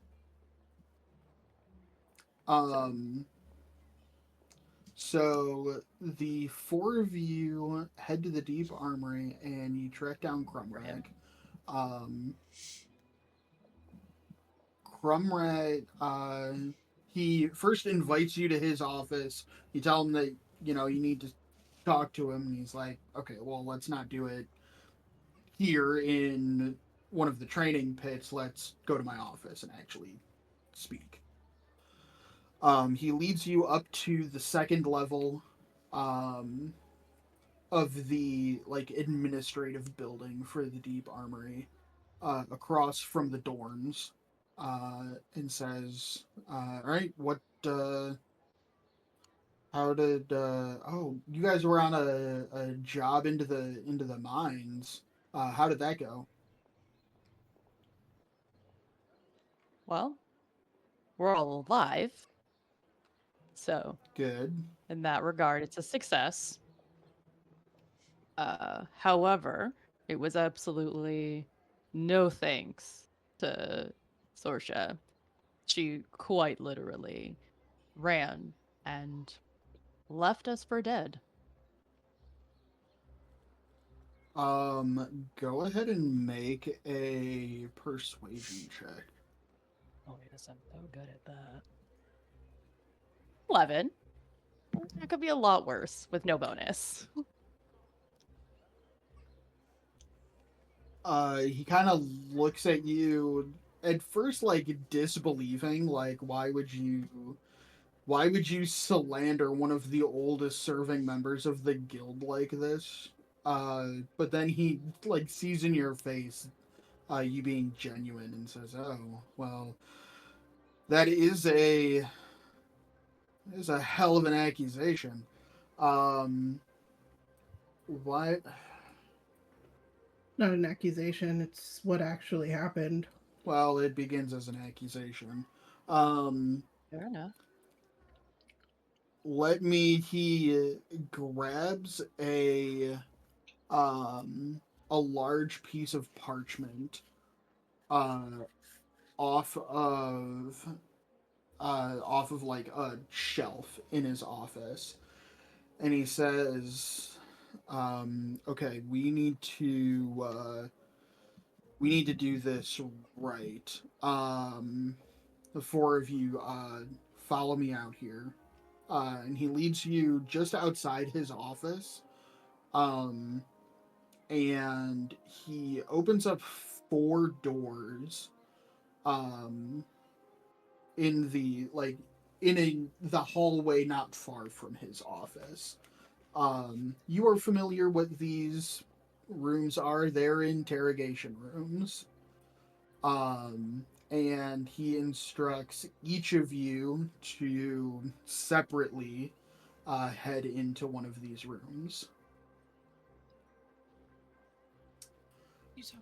So the four of you head to the Deep Armory and you track down Crumrag. Crumrag, he first invites you to his office. You tell him that, you need to talk to him. And he's like, okay, well, let's not do it here in one of the training pits. Let's go to my office and actually speak. He leads you up to the second level of the administrative building for the Deep Armory, across from the dorms, and says, "All right, what? How did? Oh, you guys were on a job into the mines. How did that go?" Well, we're all alive. So, Good. in that regard, it's a success. However, it was absolutely no thanks to Sorsha. She quite literally ran and left us for dead. Go ahead and make a persuasion check. Oh, yes, I'm so good at that. 11. That could be a lot worse with no bonus. He kind of looks at you at first, like disbelieving, like why would you slander one of the oldest serving members of the guild like this? But then he like sees in your face, you being genuine and says, "Oh, well, that is a hell of an accusation. Um, what? Not an accusation, it's what actually happened. Well, it begins as an accusation. Um, Fair enough. let me. He grabs a large piece of parchment, uh, off of off of like a shelf in his office, and he says, "Okay, we need to do this right. The four of you, follow me out here." And he leads you just outside his office. Um, and he opens up four doors. Um, in the like the hallway not far from his office. You are familiar what these rooms are? They're interrogation rooms. And he instructs each of you to separately head into one of these rooms.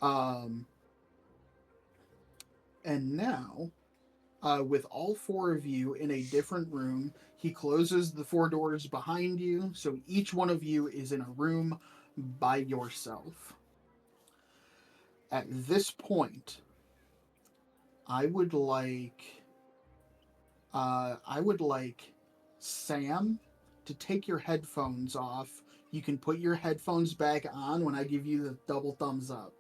Um, and now, with all four of you in a different room, he closes the four doors behind you, so each one of you is in a room by yourself. At this point, I would like I would like Sam to take your headphones off. You can put your headphones back on when I give you the double thumbs up.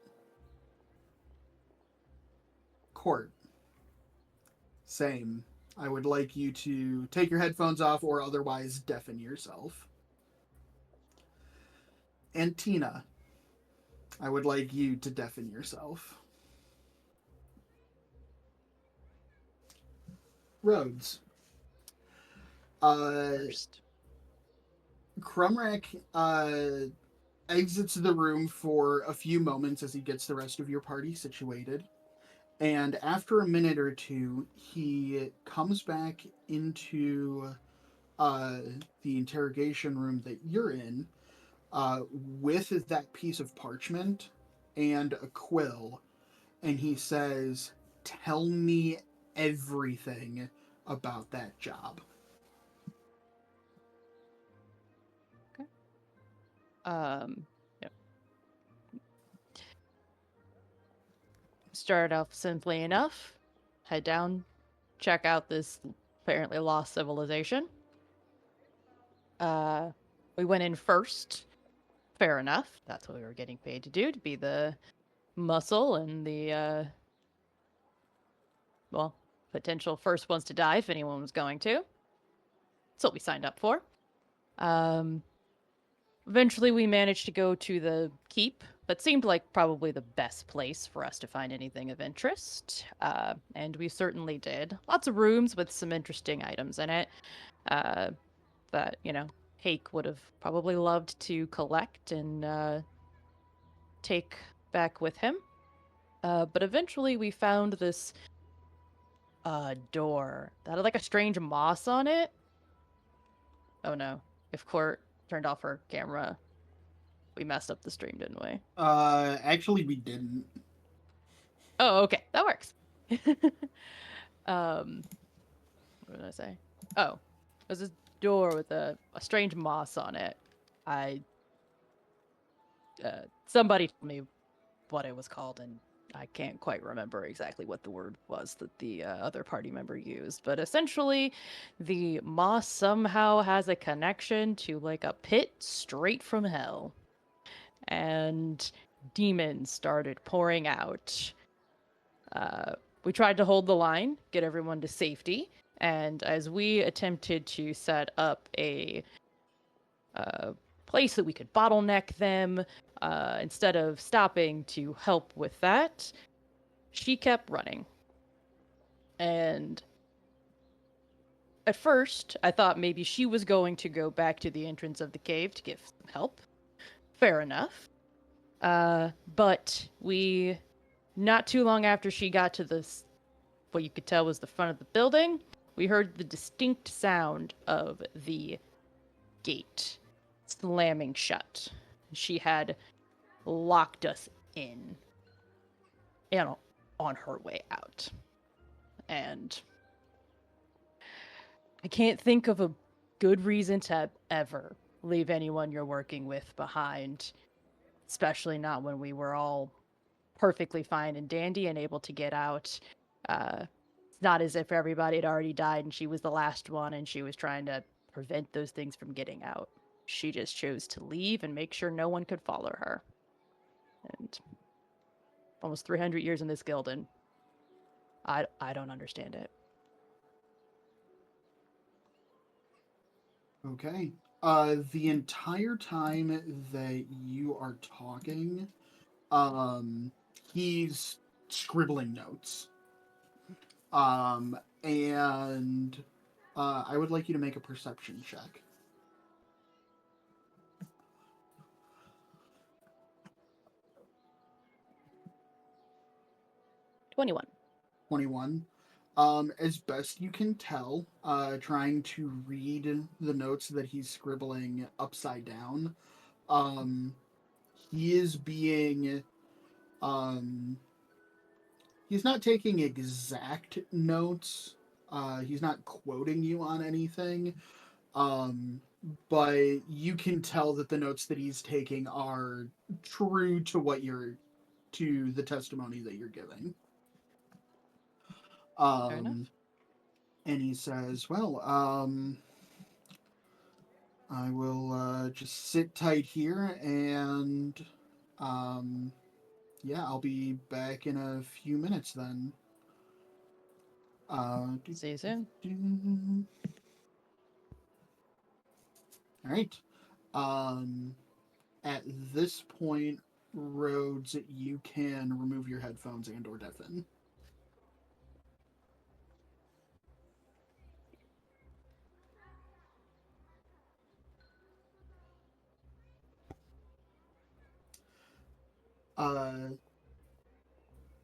Court, same. I would like you to take your headphones off or otherwise deafen yourself. And Tina, I would like you to deafen yourself. Rhodes. First. Crumrack exits the room for a few moments as he gets the rest of your party situated. And after a minute or two, he comes back into uh, the interrogation room that you're in, with that piece of parchment and a quill. And he says, "Tell me everything about that job." Okay. Yep. Started off simply enough. Head down, check out this apparently lost civilization. We went in first. Fair enough. That's what we were getting paid to do, to be the muscle and the well, potential first ones to die if anyone was going to. That's what we signed up for. Um, Eventually, we managed to go to the keep. That seemed like probably the best place for us to find anything of interest. And we certainly did. Lots of rooms with some interesting items in it that, Hake would have probably loved to collect and take back with him. But eventually, we found this door that had like a strange moss on it. Oh no. If Court turned off her camera, we messed up the stream, didn't we? Actually, we didn't. Oh, okay. That works. um, what did I say? Oh, there's this door with a strange moss on it. Somebody told me what it was called, and I can't quite remember exactly what the word was that the other party member used, but essentially, the moss somehow has a connection to like a pit straight from hell, and demons started pouring out. Uh, we tried to hold the line, get everyone to safety, and as we attempted to set up a place that we could bottleneck them, instead of stopping to help with that, she kept running. And at first, I thought maybe she was going to go back to the entrance of the cave to give some help. Fair enough. But we, not too long after she got to this, what you could tell was the front of the building, we heard the distinct sound of the gate slamming shut. She had locked us in and on her way out. And I can't think of a good reason to ever leave anyone you're working with behind, especially not when we were all perfectly fine and dandy and able to get out. It's not as if everybody had already died and she was the last one and she was trying to prevent those things from getting out. She just chose to leave and make sure no one could follow her. And almost 300 years in this guild, and I don't understand it. Okay. The entire time that you are talking, he's scribbling notes. And I would like you to make a perception check. 21. 21. As best you can tell, trying to read the notes that he's scribbling upside down, he is being, he's not taking exact notes. He's not quoting you on anything. But you can tell that the notes that he's taking are true to to the testimony that you're giving. Fair enough. And he says, well, I will just sit tight here and, yeah, I'll be back in a few minutes then. See you soon. All right. At this point, Rhodes, you can remove your headphones and or deafen.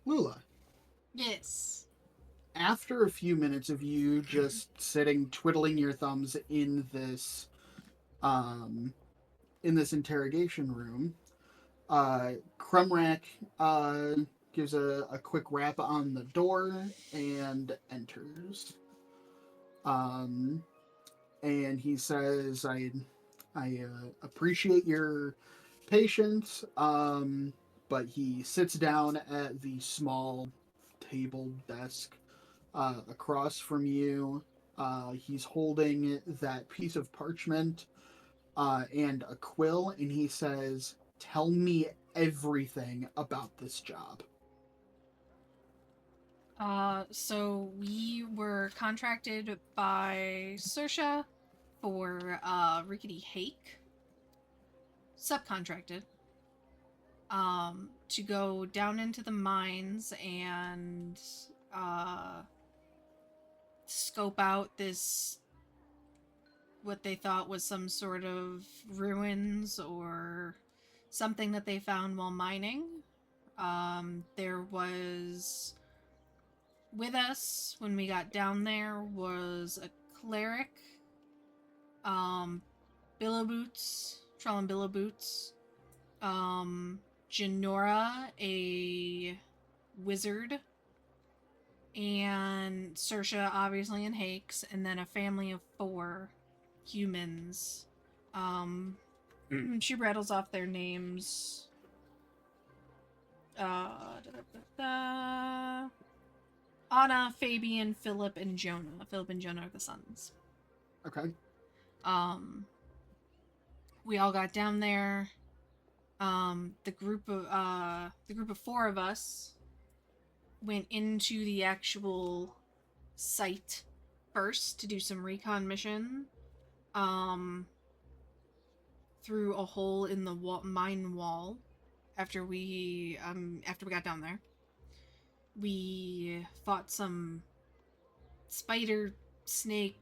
Lula, Yes. after a few minutes of you just sitting twiddling your thumbs um in this interrogation room, Crumrack gives a quick rap on the door and enters. And he says, I appreciate your patience, but he sits down at the small table desk across from you. He's holding that piece of parchment and a quill, and he says, tell me everything about this job. So we were contracted by Sersha for Rickety Hake. Subcontracted. To go down into the mines and scope out this, what they thought was some sort of ruins or something that they found while mining. There was, with us when we got down there, was a cleric, Billow Boots, Trellin Billow Boots, Janora, a wizard, and Sersha, obviously, and Hakes, and then a family of 4 humans. She rattles off their names. Anna, Fabian, Philip, and Jonah. Philip and Jonah are the sons. Okay. We all got down there. The group of four of us went into the actual site first to do some recon mission. Through a hole in the mine wall. After we got down there, we fought some spider snake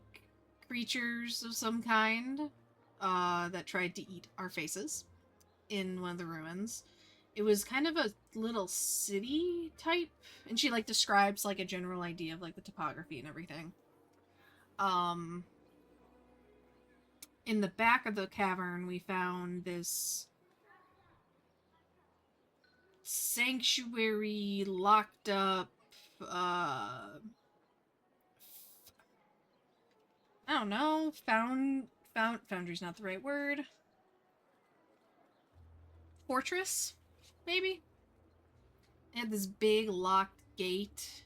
creatures of some kind that tried to eat our faces in one of the ruins. It was kind of a little city type, and she like describes like a general idea of like the topography and everything. In the back of the cavern, we found this sanctuary locked up. I don't know. Foundry's not the right word. Fortress, maybe. It had this big locked gate,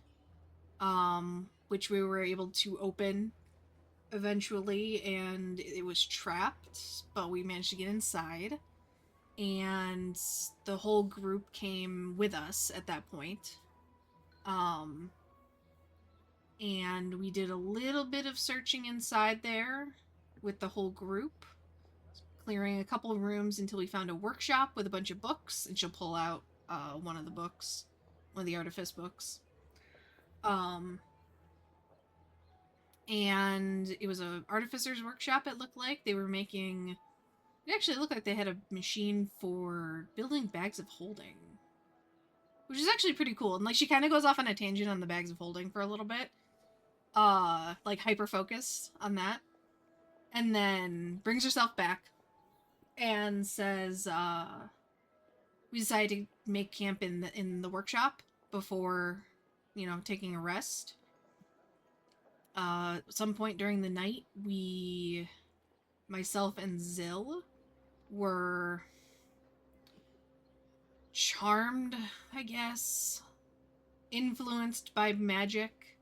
which we were able to open eventually, and it was trapped, but we managed to get inside. And the whole group came with us at that point. And we did a little bit of searching inside there with the whole group, clearing a couple of rooms until we found a workshop with a bunch of books, and she'll pull out one of the books, one of the artifice books. And it was a artificer's workshop, it looked like. They were making... It actually looked like they had a machine for building bags of holding, which is actually pretty cool. And like she kind of goes off on a tangent on the bags of holding for a little bit, like hyper focused on that, and then brings herself back and says, "We decided to make camp in the workshop before, taking a rest. At some point during the night, myself and Zill were charmed, I guess, influenced by magic,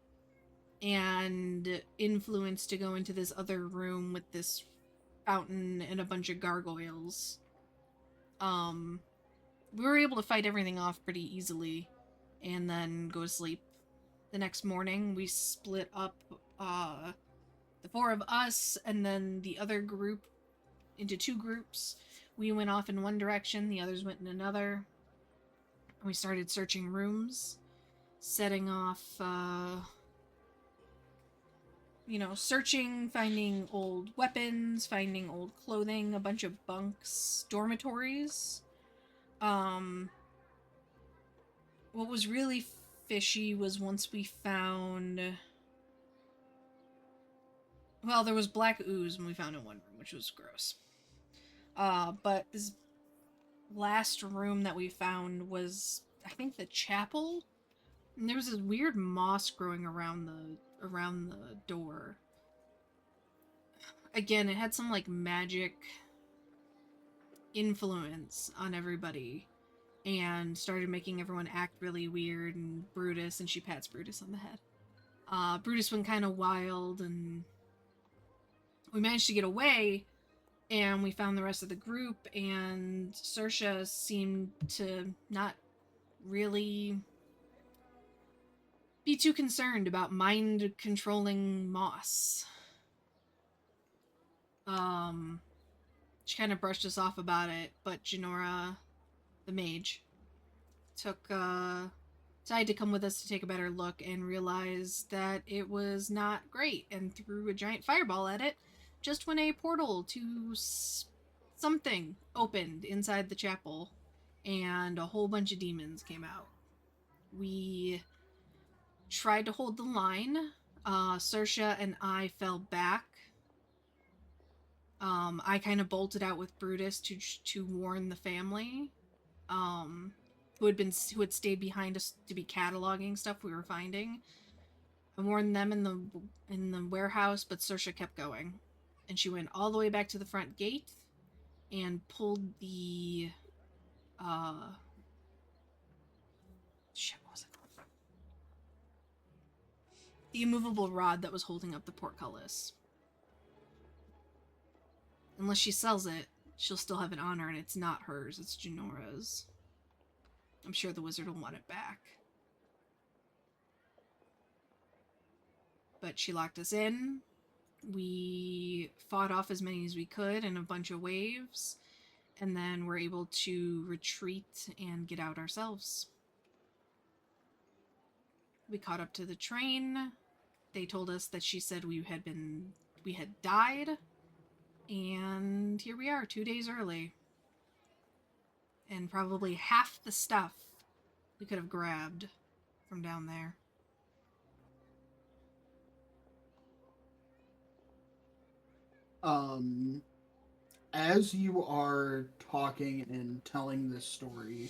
and influenced to go into this other room with this fountain and a bunch of gargoyles. We were able to fight everything off pretty easily and then go to sleep. The next morning, we split up, the four of us and then the other group into two groups. We went off in one direction, the others went in another. And we started searching rooms, setting off, searching, finding old weapons, finding old clothing, a bunch of bunks, dormitories. What was really fishy was once we found... Well, there was black ooze when we found in one room, which was gross. But this last room that we found was, I think, the chapel. And there was this weird moss growing around the door. Again, it had some like magic influence on everybody and started making everyone act really weird, and Brutus, and she pats Brutus on the head. Brutus went kind of wild, and we managed to get away, and we found the rest of the group, and Saoirse seemed to not really be too concerned about mind-controlling moss. She kind of brushed us off about it, but Janora, the mage, decided to come with us to take a better look and realized that it was not great, and threw a giant fireball at it just when a portal to something opened inside the chapel, and a whole bunch of demons came out. We tried to hold the line. Saoirse and I fell back. I kind of bolted out with Brutus to warn the family, who had stayed behind us to be cataloging stuff we were finding. I warned them in the warehouse, but Saoirse kept going, and she went all the way back to the front gate and pulled the the immovable rod that was holding up the portcullis. Unless she sells it, she'll still have it on her, and it's not hers, it's Junora's. I'm sure the wizard will want it back. But she locked us in. We fought off as many as we could in a bunch of waves, and then were able to retreat and get out ourselves. We caught up to the train. They told us that she said we had died, and here we are 2 days early. And probably half the stuff we could have grabbed from down there. As you are talking and telling this story,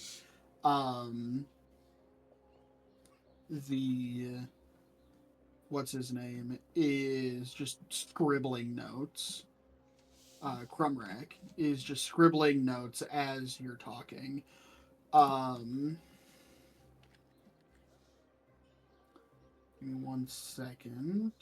the what's his name is just scribbling notes. Crumrack is just scribbling notes as you're talking. Give me 1 second.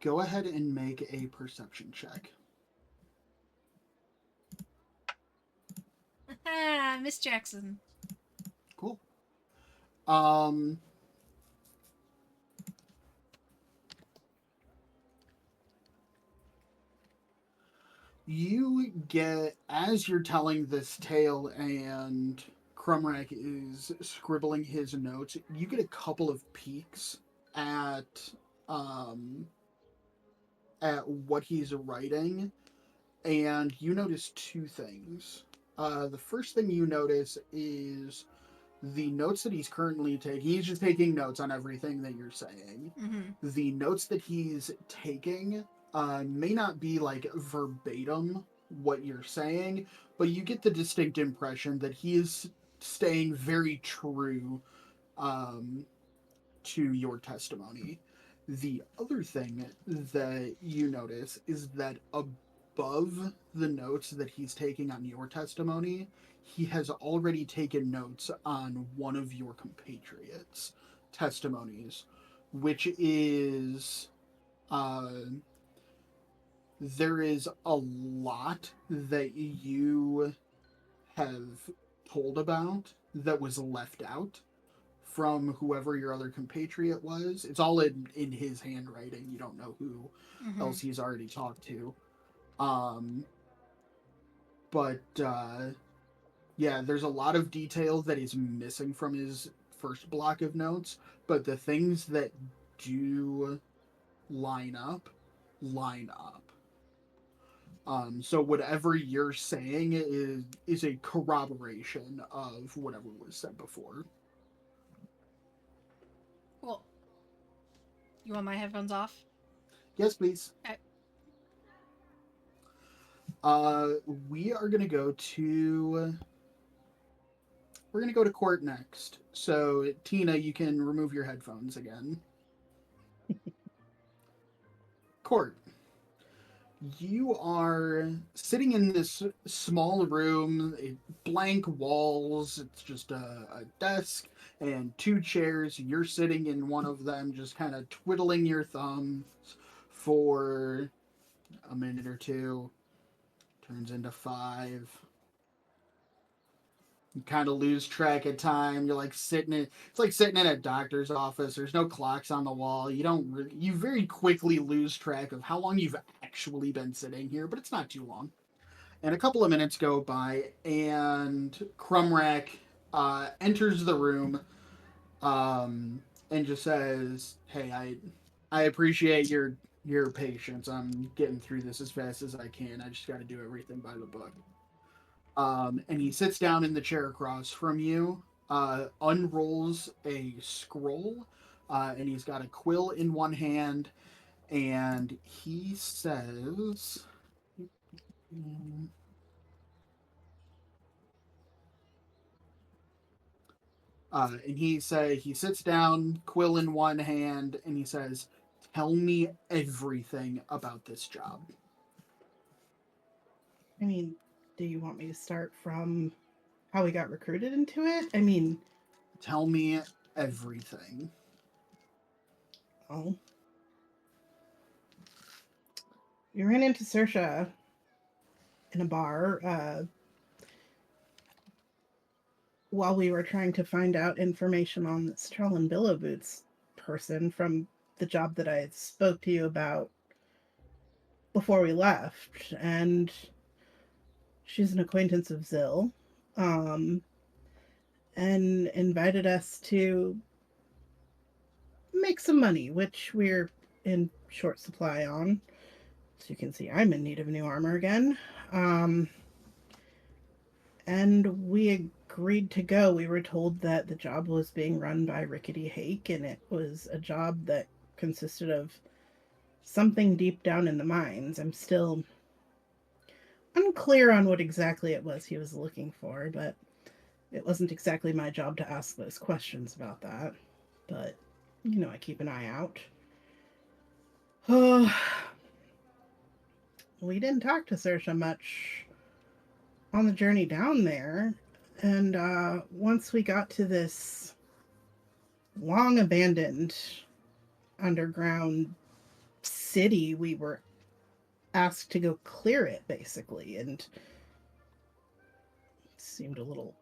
Go ahead and make a perception check. Miss Jackson. Cool. You get, as you're telling this tale and Crumrack is scribbling his notes, you get a couple of peeks um at what he's writing, and you notice two things. The first thing you notice is the notes that he's currently taking. He's just taking notes on everything that you're saying. Mm-hmm. The notes that he's taking may not be like verbatim what you're saying, but you get the distinct impression that he is staying very true to your testimony. The other thing that you notice is that above the notes that he's taking on your testimony, he has already taken notes on one of your compatriots' testimonies, which is there is a lot that you have told about that was left out from whoever your other compatriot was. It's all in his handwriting. You don't know who else he's already talked to. But yeah, there's a lot of detail that is missing from his first block of notes, but the things that do line up, line up. So whatever you're saying is a corroboration of whatever was said before. Cool. You want my headphones off? Yes, please. Okay. We are gonna go to court next. So Tina, you can remove your headphones again. Court. You are sitting in this small room, blank walls. It's just a desk and two chairs. You're sitting in one of them, just kind of twiddling your thumbs for a minute or two. Turns into 5. You kind of lose track of time. You're like it's like sitting in a doctor's office. There's no clocks on the wall. You very quickly lose track of how long you've actually been sitting here, but it's not too long. And a couple of minutes go by, and Crumrack enters the room and just says, "Hey, I appreciate your patience. I'm getting through this as fast as I can. I just got to do everything by the book." And he sits down in the chair across from you, unrolls a scroll, and he's got a quill in one hand, and he says, And he sits down, quill in one hand, and he says, "Tell me everything about this job." I mean, do you want me to start from how we got recruited into it? I mean, Tell me everything. oh, we ran into Saoirse in a bar while we were trying to find out information on this Trellin Billow Boots person from the job that I spoke to you about before we left, and she's an acquaintance of Zill, and invited us to make some money, which we're in short supply on. So you can see I'm in need of new armor again. And we agreed to go. We were told that the job was being run by Rickety Hake, and it was a job that consisted of something deep down in the mines. I'm still unclear on what exactly it was he was looking for, but it wasn't exactly my job to ask those questions about that. But, I keep an eye out. Oh, we didn't talk to Saoirse much on the journey down there. And once we got to this long abandoned underground city, we were asked to go clear it, basically. And it seemed a little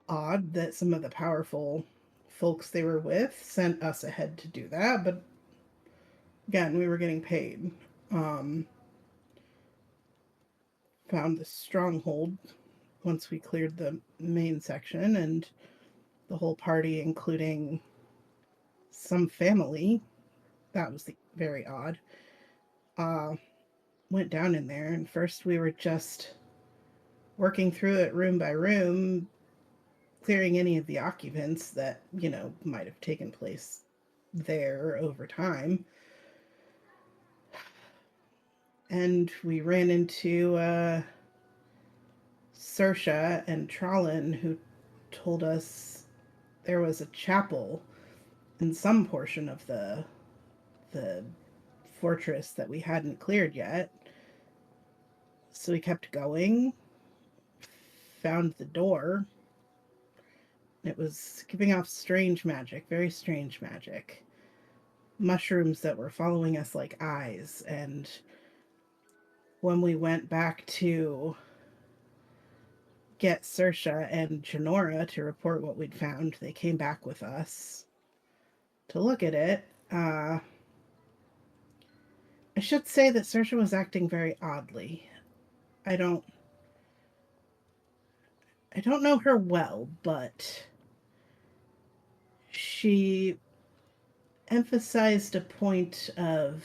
odd that some of the powerful folks they were with sent us ahead to do that. But again, we were getting paid. Found the stronghold once we cleared the main section, and the whole party, including some family, that was very odd, went down in there. And first we were just working through it room by room, clearing any of the occupants that, might have taken place there over time. And we ran into Saoirse and Trallin, who told us there was a chapel in some portion of the fortress that we hadn't cleared yet. So we kept going, found the door. It was giving off strange magic, very strange magic. Mushrooms that were following us like eyes. And when we went back to get Saoirse and Janora to report what we'd found, they came back with us to look at it. I should say that Saoirse was acting very oddly. I don't know her well, but she emphasized a point of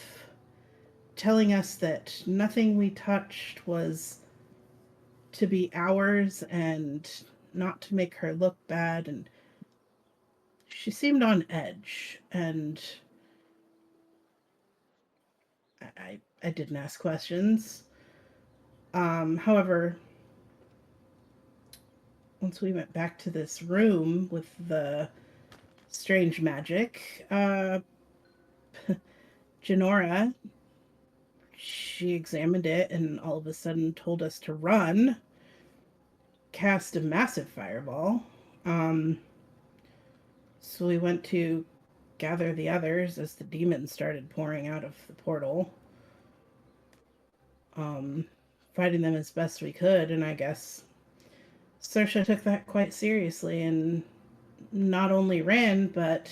telling us that nothing we touched was to be ours and not to make her look bad, and she seemed on edge, and I didn't ask questions. However, once we went back to this room with the strange magic, Janora, she examined it and all of a sudden told us to run, cast a massive fireball. So we went to gather the others as the demons started pouring out of the portal. Fighting them as best we could, and I guess Saoirse took that quite seriously and not only ran, but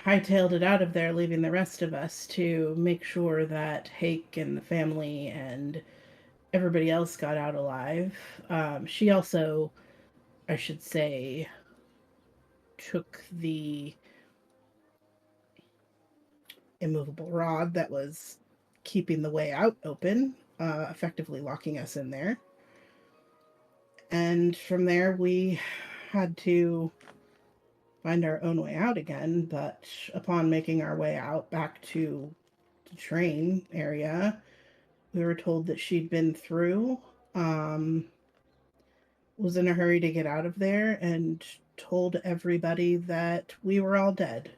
hightailed it out of there, leaving the rest of us to make sure that Hake and the family and everybody else got out alive. She also, I should say, took the immovable rod that was keeping the way out open, effectively locking us in there. And from there, we had to find our own way out again. But upon making our way out back to the train area, we were told that she'd been through, was in a hurry to get out of there, and told everybody that we were all dead.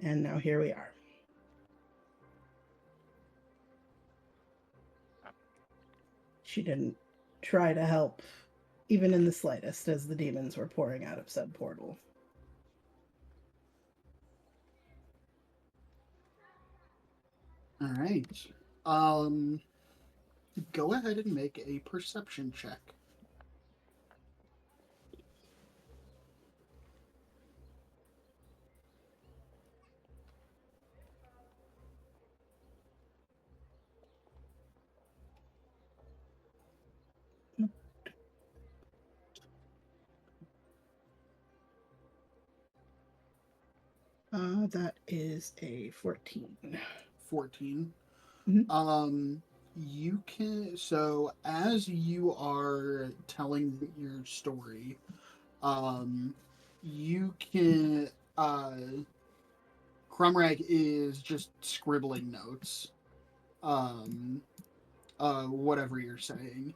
And now here we are. She didn't try to help, even in the slightest, as the demons were pouring out of said portal. All right. Go ahead and make a perception check. That is a 14. 14. Mhm. You can, so as you are telling your story, you can, Crumrag is just scribbling notes, um, whatever you're saying.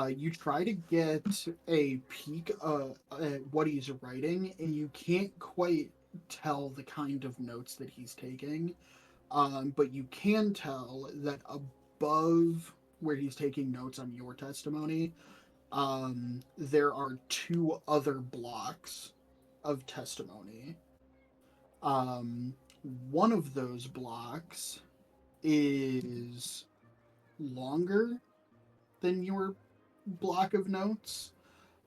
You try to get a peek at what he's writing, and you can't quite tell the kind of notes that he's taking. But you can tell that above where he's taking notes on your testimony, there are two other blocks of testimony. Um, One of those blocks is longer than your block of notes,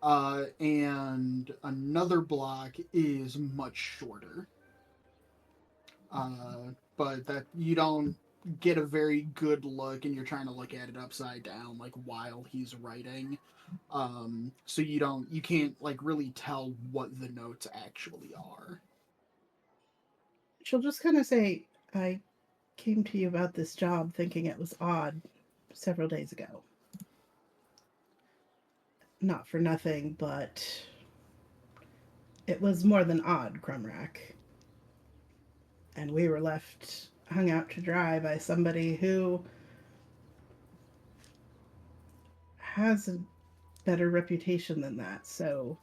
and another block is much shorter. But that you don't get a very good look, and you're trying to look at it upside down, like while he's writing. So you can't like really tell what the notes actually are. She'll just kind of say, I came to you about this job thinking it was odd several days ago. Not for nothing, but it was more than odd, Crumrack. And we were left hung out to dry by somebody who has a better reputation than that. So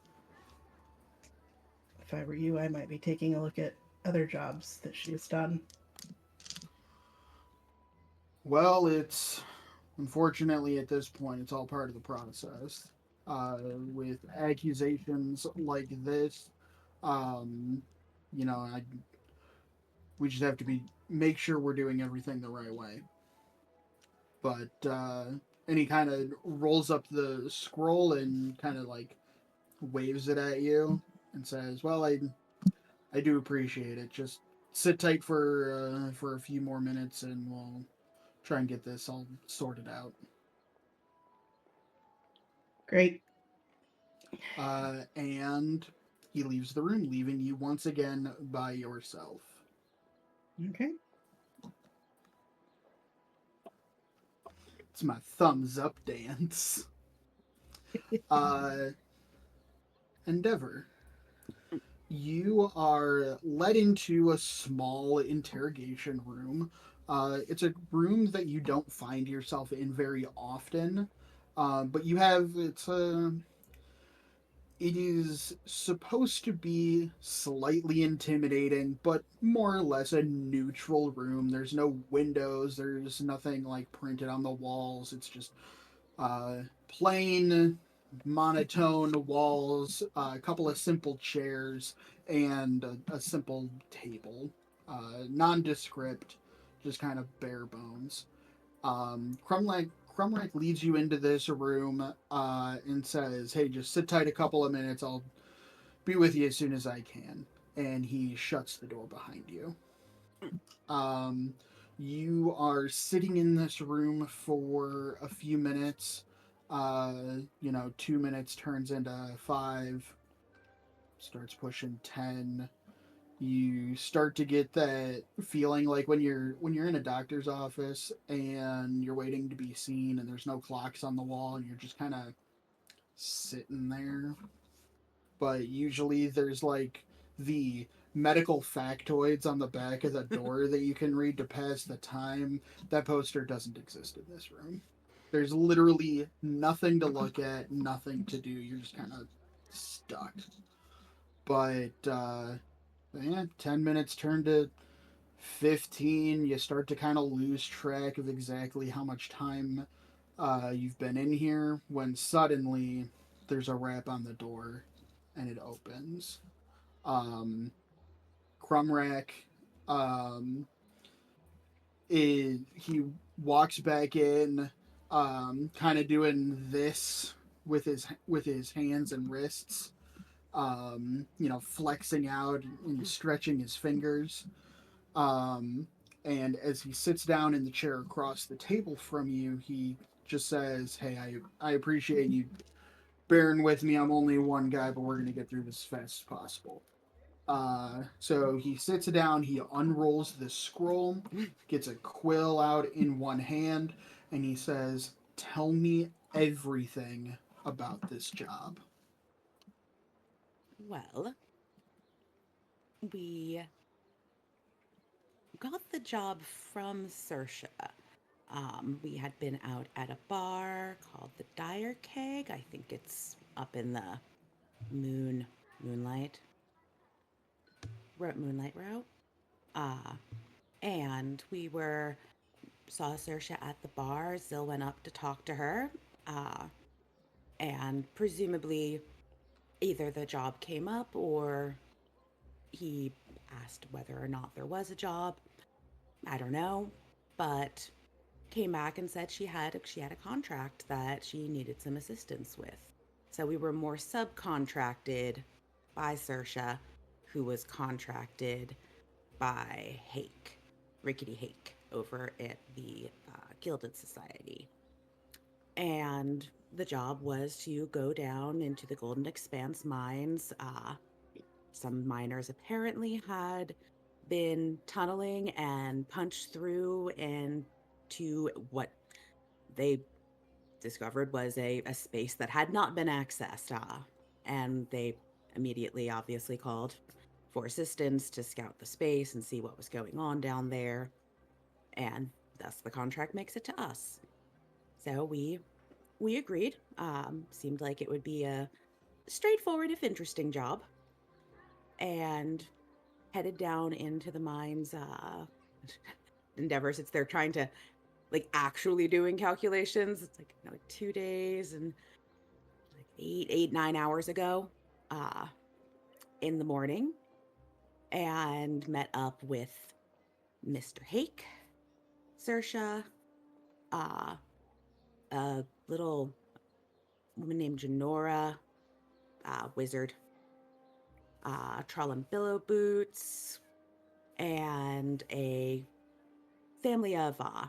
if I were you, I might be taking a look at other jobs that she's done. Well, it's unfortunately at this point, it's all part of the process. With accusations like this, um, you know, we just have to make sure we're doing everything the right way. But and he kind of rolls up the scroll and kind of like waves it at you and says, "Well, I do appreciate it. Just sit tight for a few more minutes, and we'll try and get this all sorted out." Great. And he leaves the room, leaving you once again by yourself. Okay. It's my thumbs up dance. Uh, Endeavor, you are led into a small interrogation room. It's a room that you don't find yourself in very often, but it is supposed to be slightly intimidating, but more or less a neutral room. There's no windows, there's nothing like printed on the walls. It's just plain, monotone walls, a couple of simple chairs, and a simple table. Nondescript, just kind of bare bones. Crumlike leads you into this room and says, "Hey, just sit tight a couple of minutes. I'll be with you as soon as I can." And he shuts the door behind you. Um, you are sitting in this room for a few minutes. 2 minutes turns into 5, starts pushing 10. You start to get that feeling like when you're in a doctor's office and you're waiting to be seen and there's no clocks on the wall and you're just kind of sitting there. But usually there's like the medical factoids on the back of the door that you can read to pass the time. That poster doesn't exist in this room. There's literally nothing to look at, nothing to do. You're just kind of stuck. But yeah, 10 minutes turn to 15. You start to kind of lose track of exactly how much time you've been in here when suddenly there's a rap on the door and it opens. Crumrack um, he walks back in, kind of doing this with his hands and wrists, flexing out and stretching his fingers. Um, and as he sits down in the chair across the table from you, he just says, "Hey, I appreciate you bearing with me. I'm only one guy, but we're gonna get through this as fast as possible." So he sits down, he unrolls the scroll, gets a quill out in one hand, and he says, "Tell me everything about this job." Well, we got the job from Sersha. We had been out at a bar called the Dire Keg. I think it's up in the Moonlight Route. Uh, and we saw Sersha at the bar. Zill went up to talk to her. Uh, and presumably either the job came up or he asked whether or not there was a job. I don't know, but came back and said she had a contract that she needed some assistance with. So we were more subcontracted by Sersha, who was contracted by Hake, Rickety Hake, over at the Gilded Society. And the job was to go down into the Golden Expanse mines. Some miners apparently had been tunneling and punched through into what they discovered was a space that had not been accessed. And they immediately, obviously, called for assistance to scout the space and see what was going on down there. And thus the contract makes it to us. So we agreed. Seemed like it would be a straightforward, if interesting job. And headed down into the mines. Endeavor sits there trying to, like, actually doing calculations. It's like, 2 days and like 9 hours ago, uh, in the morning, and met up with Mr. Hake, Sersha, uh, a little woman named Janora, wizard, Troll and Billow Boots, and a family of, I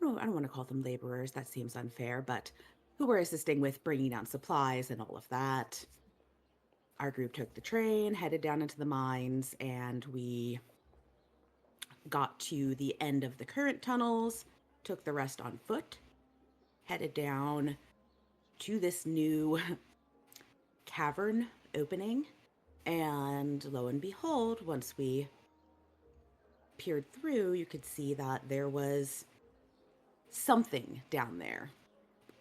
don't want to call them laborers, that seems unfair, but who were assisting with bringing down supplies and all of that. Our group took the train, headed down into the mines, and we got to the end of the current tunnels, took the rest on foot, headed down to this new cavern opening, and lo and behold, once we peered through, you could see that there was something down there.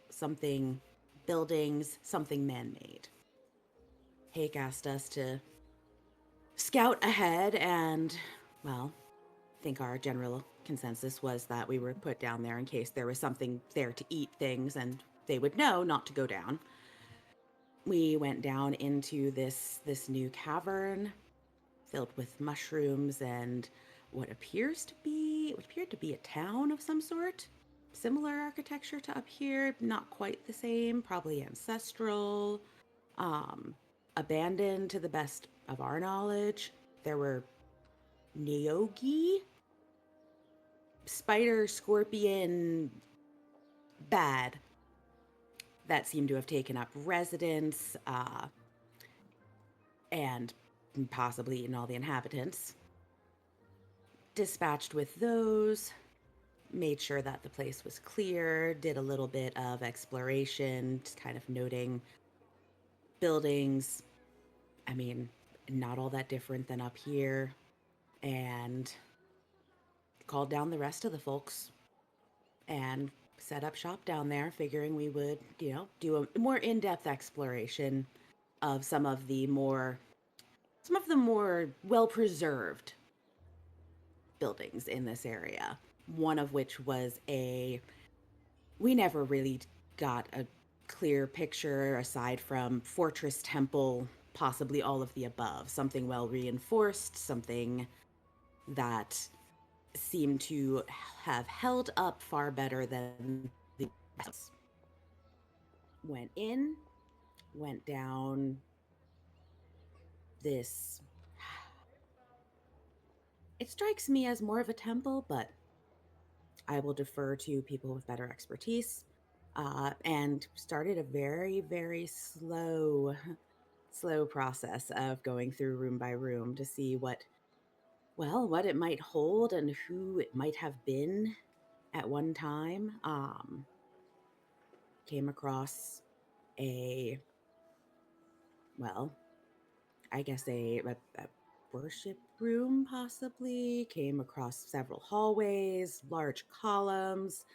Something, buildings, something man-made. Hake asked us to scout ahead, and, well, I think our general consensus was that we were put down there in case there was something there to eat things, and they would know not to go down. We went down into this new cavern filled with mushrooms and what appeared to be a town of some sort. Similar architecture to up here, not quite the same, probably ancestral, abandoned to the best of our knowledge. There were Neogi, spider, scorpion, bad, that seemed to have taken up residence, and possibly eaten all the inhabitants. Dispatched with those, made sure that the place was clear, did a little bit of exploration, just kind of noting buildings. I mean, not all that different than up here. And called down the rest of the folks and set up shop down there, figuring we would, do a more in-depth exploration of some of the more well-preserved buildings in this area. One of which was we never really got a clear picture aside from fortress, temple, possibly all of the above. Something well reinforced, something that seemed to have held up far better than the rest. Went in, went down this. It strikes me as more of a temple, but I will defer to people with better expertise. And started a very, very slow process of going through room by room to see what it might hold and who it might have been at one time. Came across a, well, I guess a worship room, possibly. Came across several hallways, large columns.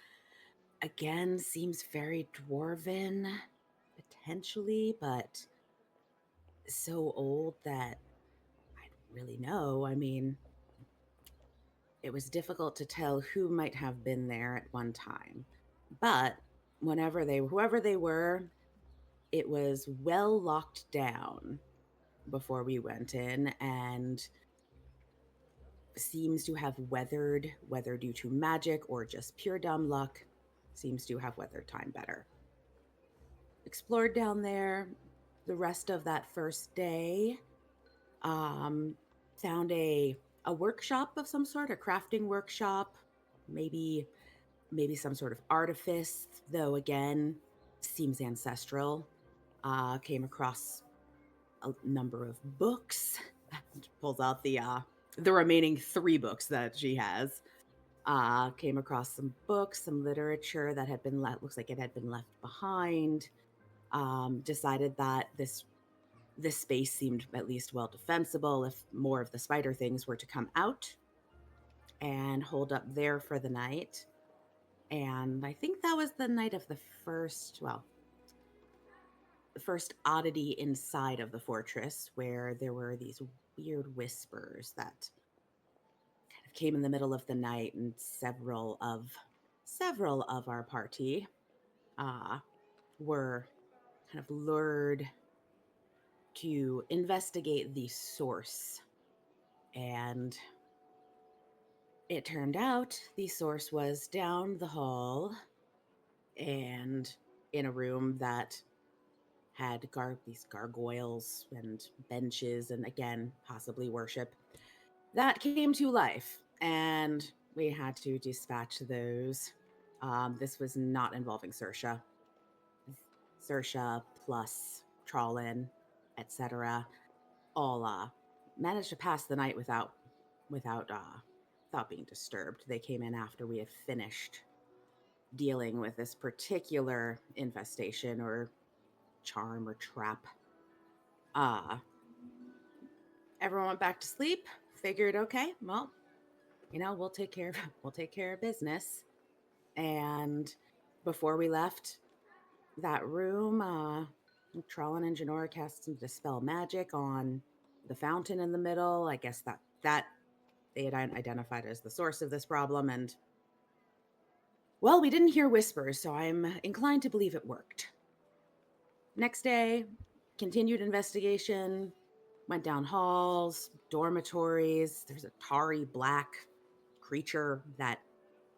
Again, seems very dwarven, potentially, but so old that I don't really know. I mean, it was difficult to tell who might have been there at one time. But whoever they were, it was well locked down before we went in and seems to have weathered, whether due to magic or just pure dumb luck, seems to have weathered time better. Explored down there the rest of that first day. Found a workshop of some sort, a crafting workshop, maybe some sort of artifice, though again, seems ancestral. Came across a number of books. Pulls out the remaining 3 books that she has. Came across some books, some literature that had been looks like it had been left behind. Decided that this space seemed at least well defensible if more of the spider things were to come out and hold up there for the night. And I think that was the night of the first oddity inside of the fortress, where there were these weird whispers that kind of came in the middle of the night, and several of our party were kind of lured to investigate the source. And it turned out the source was down the hall and in a room that had these gargoyles and benches and, again, possibly worship that came to life, and we had to dispatch those. This was not involving Sersha. Sersha plus Trollin, etc., all managed to pass the night without being disturbed. They came in after we had finished dealing with this particular infestation or charm or trap. Everyone went back to sleep. Figured, okay, well, we'll take care of business. And before we left that room, Trollin and Janora cast some dispel magic on the fountain in the middle. I guess that they had identified as the source of this problem, and well, we didn't hear whispers, so I'm inclined to believe it worked. Next day, continued investigation, went down halls, dormitories. There's a tarry black creature that,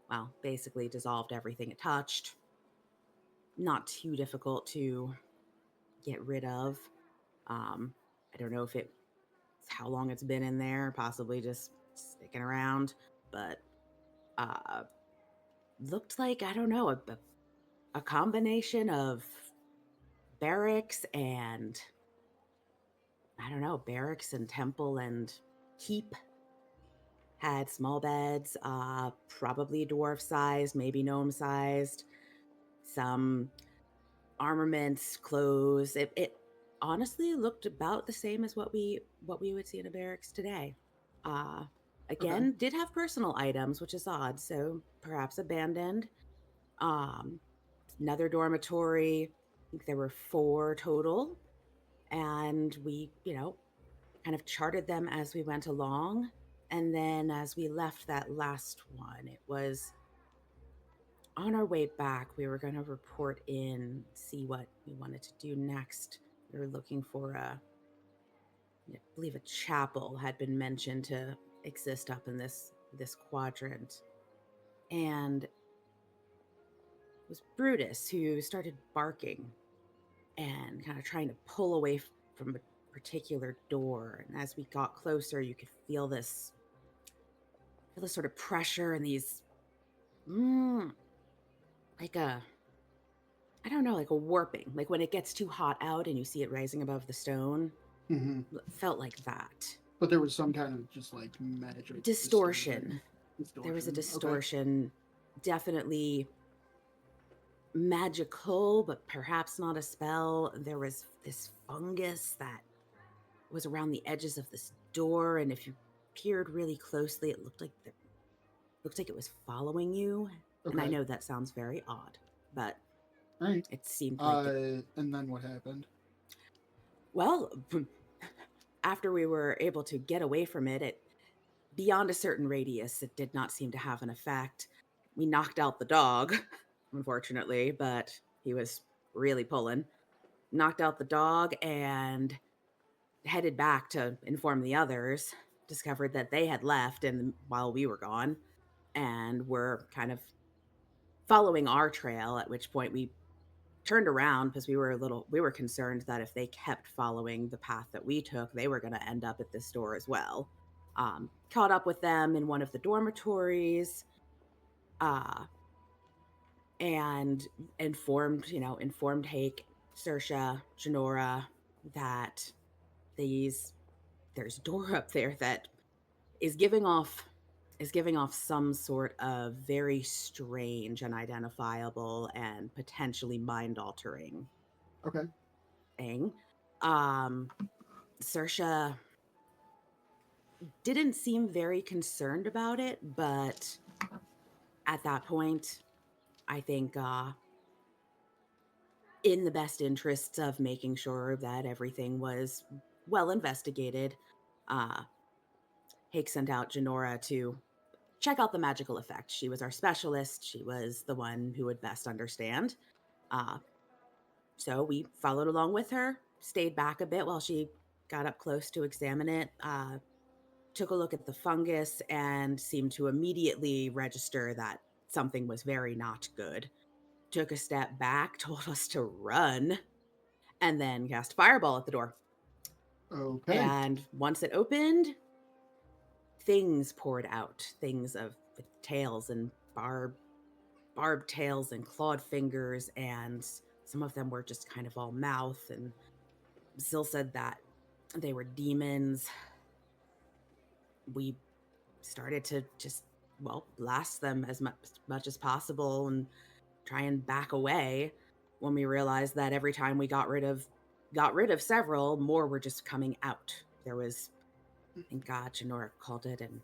well, basically dissolved everything it touched. Not too difficult to get rid of. I don't know if it's how long it's been in there, possibly just sticking around, but looked like, I don't know, a combination of barracks and temple and keep. Had small beds, probably dwarf sized, maybe gnome sized, some armaments, clothes. It honestly looked about the same as what we would see in a barracks today. Again, did have personal items, which is odd, so perhaps abandoned. Um, Another dormitory. I think there were 4 total, and we, kind of charted them as we went along. And then as we left that last one, it was on our way back. We were going to report in, see what we wanted to do next. We were looking for I believe a chapel had been mentioned to exist up in this quadrant, and it was Brutus who started barking and kind of trying to pull away from a particular door. And as we got closer, you could feel this sort of pressure and these like a I don't know, like a warping, like when it gets too hot out and you see it rising above the stone. Hmm. Felt like that. But there was some kind of just like magic Distortion. There was a Okay. distortion. Definitely magical, but perhaps not a spell. There was this fungus that was around the edges of this door, and if you peered really closely, it looked like it was following you. And I Okay. know that sounds very odd, but All right. it seemed like it. And then what happened? Well, after we were able to get away from it, beyond a certain radius, it did not seem to have an effect. We knocked out the dog, unfortunately, but he was really pulling. Knocked out the dog and headed back to inform the others. Discovered that they had left and while we were gone, and were kind of following our trail, at which point we turned around because we were concerned that if they kept following the path that we took, they were going to end up at this door as well. Caught up with them in one of the dormitories, and informed Hake, Sersha, Janora that there's a door up there that is giving off some sort of very strange, unidentifiable, and potentially mind altering Okay. thing. Sersha didn't seem very concerned about it, but at that point, I think in the best interests of making sure that everything was well investigated, Hake sent out Janora to check out the magical effect. She was our specialist. She was the one who would best understand. Uh, so we followed along with her, stayed back a bit while she got up close to examine it, took a look at the fungus, and seemed to immediately register that something was very not good. Took a step back, told us to run, and then cast Fireball at the door. Okay. And once it opened, things poured out. Things with tails and barbed tails and clawed fingers, and some of them were just kind of all mouth. And Zil said that they were demons. We started to just, blast them as much as possible and try and back away, when we realized that every time we got rid of several, more were just coming out. There was, I think Janora called it an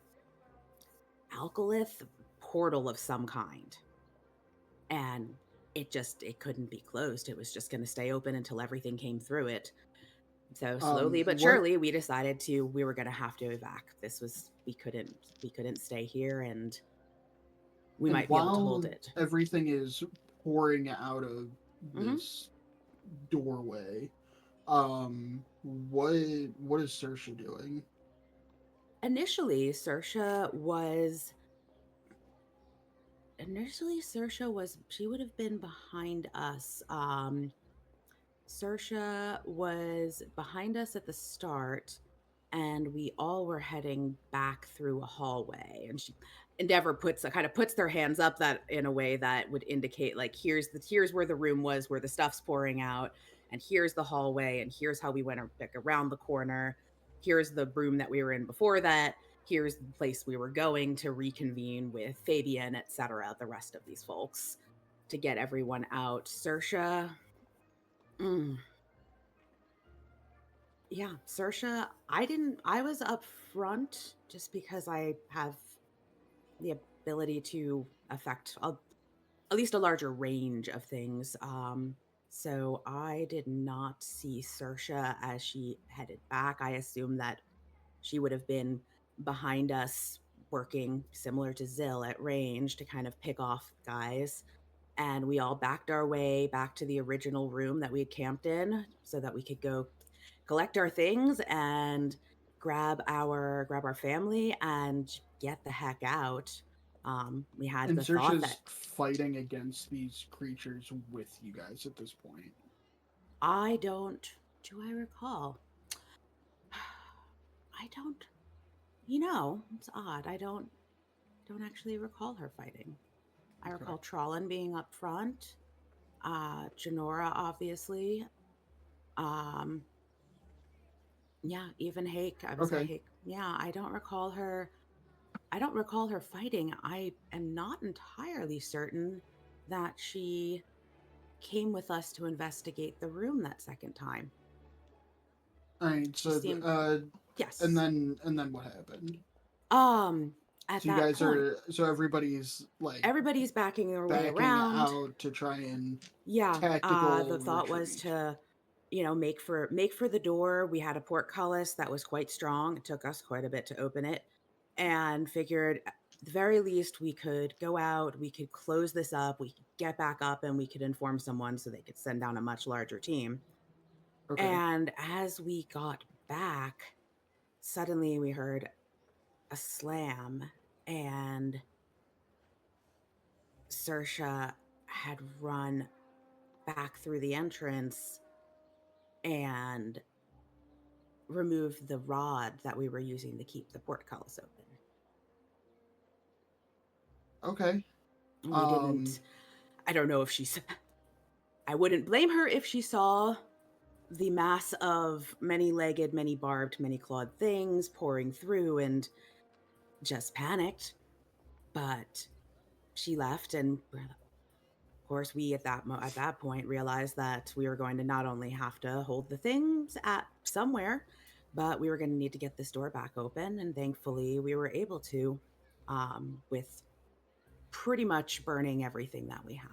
alkylith portal of some kind, and it couldn't be closed. It was just going to stay open until everything came through it. So slowly but What surely, we decided we were going to have to evac. We couldn't stay here, and we and might be able to hold while it. everything is pouring out of Mhm. this doorway, what is Sersha doing? Initially, Sersha she would have been behind us. Sersha was behind us at the start, and we all were heading back through a hallway. And Endeavor puts their hands up that in a way that would indicate, like, here's where the room was, where the stuff's pouring out, and here's the hallway, and here's how we went around the corner. Here's the room that we were in before that. Here's the place we were going to reconvene with Fabian, etc. The rest of these folks, to get everyone out. Sersha. Yeah, Sersha, I was up front just because I have the ability to affect at least a larger range of things. So I did not see Saoirse as she headed back. I assume that she would have been behind us working similar to Zill at range to kind of pick off guys. And we all backed our way back to the original room that we had camped in so that we could go collect our things and grab our family and get the heck out. We had And the thought Search's that fighting against these creatures with you guys at this point. I don't. Do I recall? I don't. It's odd. I don't actually recall her fighting. I Okay. recall Trollin being up front. Janora, obviously. Um, yeah, even Hake. I would say Okay. Hake. Yeah, I don't recall her. I don't recall her fighting. I am not entirely certain that she came with us to investigate the room that second time. All right. She So, seemed yes. and then what happened? At So you that guys point, everybody's like everybody's backing their way backing around. out to try and Yeah, tactical the thought was retreat. to, make for the door. We had a portcullis that was quite strong. It took us quite a bit to open it, and figured at the very least we could go out, we could close this up, we could get back up, and we could inform someone so they could send down a much larger team. Okay. And as we got back, suddenly we heard a slam, and Saoirse had run back through the entrance and removed the rod that we were using to keep the portcullis open. Okay. We didn't. I don't know if I wouldn't blame her if she saw the mass of many-legged, many-barbed, many-clawed things pouring through and just panicked. But she left, and of course, we at that point realized that we were going to not only have to hold the things at somewhere, but we were going to need to get this door back open. And thankfully, we were able to, with pretty much burning everything that we had.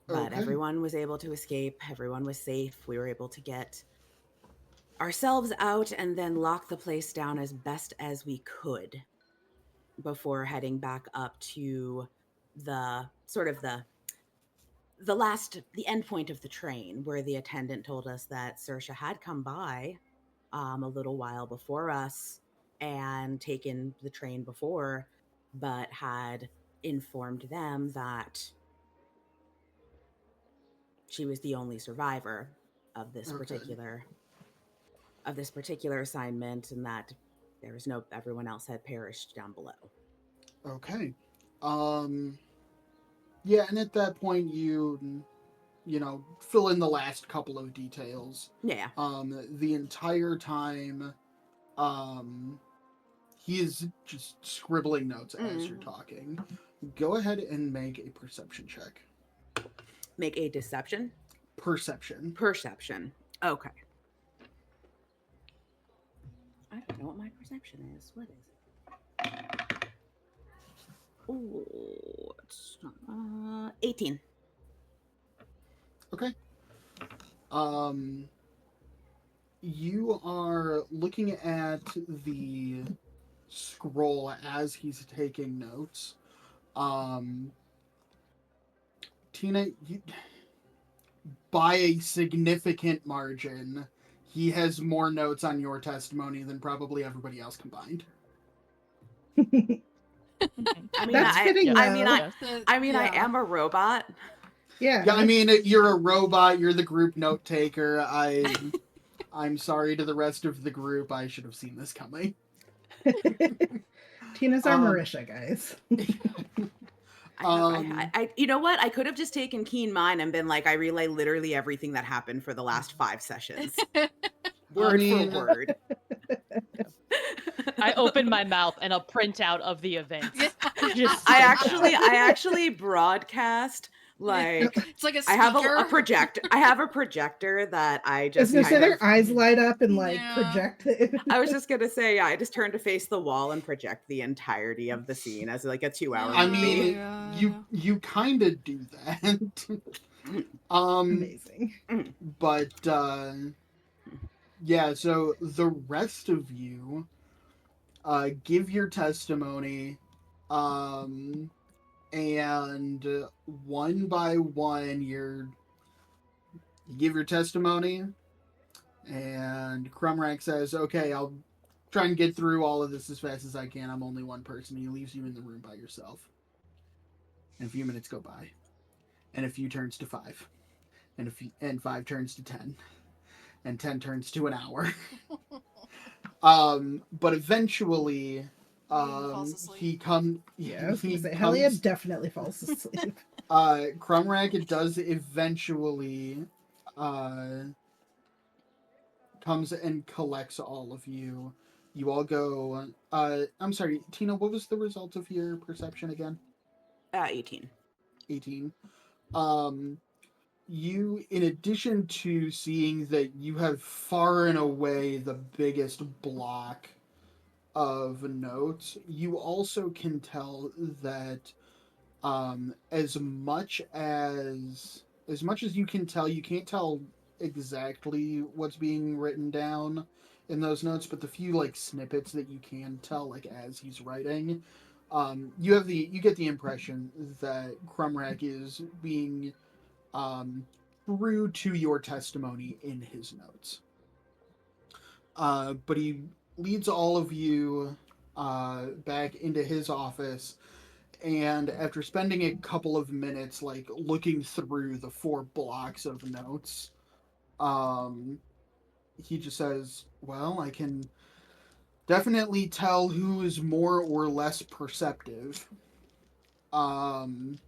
But Okay. everyone was able to escape. Everyone was safe. We were able to get ourselves out and then lock the place down as best as we could before heading back up to the sort of the end point of the train, where the attendant told us that Saoirse had come by a little while before us and taken the train before, but had informed them that she was the only survivor of this Okay. particular assignment, and that everyone else had perished down below. Okay. Yeah, and at that point you fill in the last couple of details. Yeah. The entire time he is just scribbling notes as you're talking. Go ahead and make a perception check. Make a deception? Perception. Okay. I don't know what my perception is. What is it? Oh, it's 18. Okay. You are looking at the scroll as he's taking notes. Tina, by a significant margin, he has more notes on your testimony than probably everybody else combined. I mean, That's fitting, I though. I am a robot. Yeah. Yeah, I mean, you're a robot. You're the group note taker. I'm sorry to the rest of the group. I should have seen this coming. Tina's our Marisha, guys. You know what? I could have just taken keen mind and been like, I relay literally everything that happened for the last 5 sessions. Word for word. I open my mouth and a printout of the event. I actually broadcast Like It's like a I have speaker. a project. I have a projector that I I was just gonna say kind of. their eyes light up and like Yeah. project it. I was just gonna say, yeah, I just turn to face the wall and project the entirety of the scene as like a 2-hour I movie. mean, Yeah. you kind of do that. Amazing. But yeah. So the rest of you give your testimony, and one by one, you give your testimony, and Crumrack says, "Okay, I'll try and get through all of this as fast as I can. I'm only one person." He leaves you in the room by yourself. And a few minutes go by, and a few turns to 5, and 5 turns to 10, and 10 turns to an hour. But eventually, Falls asleep. he comes. Yeah, I was gonna He say Helia comes. definitely falls asleep. Crumrack does eventually comes and collects all of you. You all go. I'm sorry, Tina. What was the result of your perception again? 18. 18. You, in addition to seeing that you have far and away the biggest block of notes, you also can tell that as much as you can tell, you can't tell exactly what's being written down in those notes, but the few like snippets that you can tell, like as he's writing, you get the impression that Crumrack is being true to your testimony in his notes. But he leads all of you back into his office, and after spending a couple of minutes like looking through the 4 blocks of notes, he just says, "Well, I can definitely tell who is more or less perceptive." Um,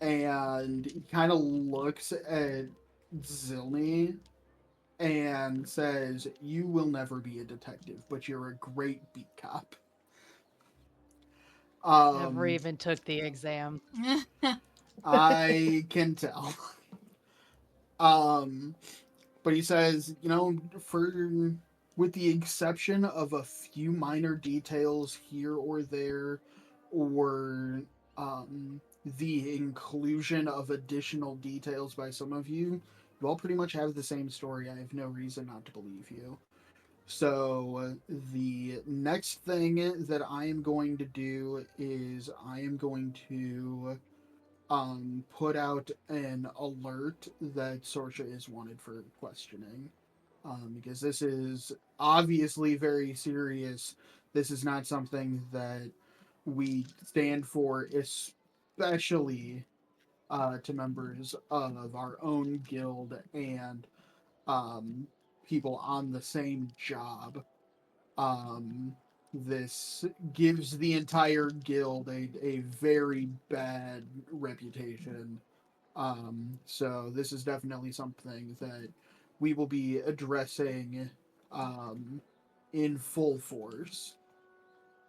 and he kind of looks at Zilny and says, "You will never be a detective, but you're a great beat cop." Never even took the exam. I can tell. Um, but he says, for with the exception of a few minor details here or there, or the inclusion of additional details by some of you, you all pretty much have the same story. I have no reason not to believe you. So the next thing that I am going to do is I am going to put out an alert that Sorsha is wanted for questioning. Because this is obviously very serious. This is not something that we stand for, especially to members of our own guild and um, people on the same job. This gives the entire guild a very bad reputation. So this is definitely something that we will be addressing in full force.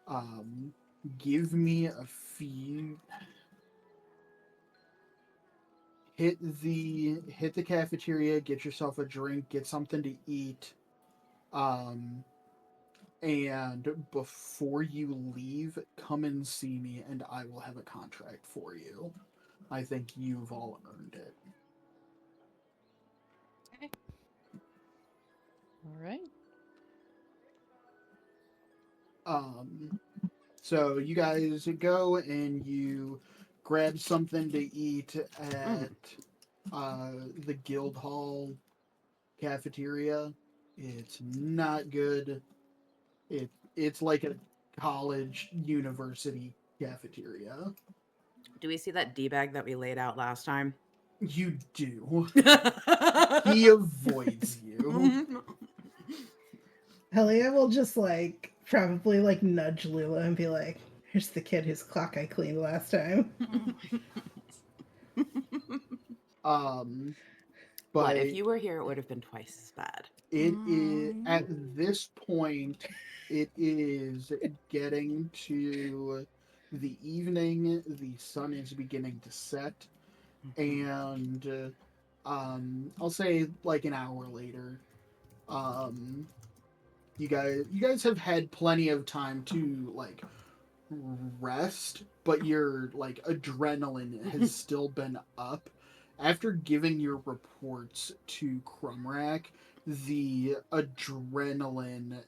Um, Give me a few. Hit the cafeteria, get yourself a drink, get something to eat. Um, and before you leave, come and see me, and I will have a contract for you. I think you've all earned it. Okay. All right. So you guys go and you grab something to eat at the Guild Hall cafeteria. It's not good. It's like a college university cafeteria. Do we see that D-bag that we laid out last time? You do. He avoids you. Helia will just like probably like nudge Lula and be like, "Here's the kid whose clock I cleaned last time." But But if you were here, it would have been twice as bad. it is at this point. It is getting to the evening. The sun is beginning to set. and I'll say like an hour later, um, you guys have had plenty of time to like rest, but your like adrenaline has still been up. After giving your reports to Crumrack, the adrenaline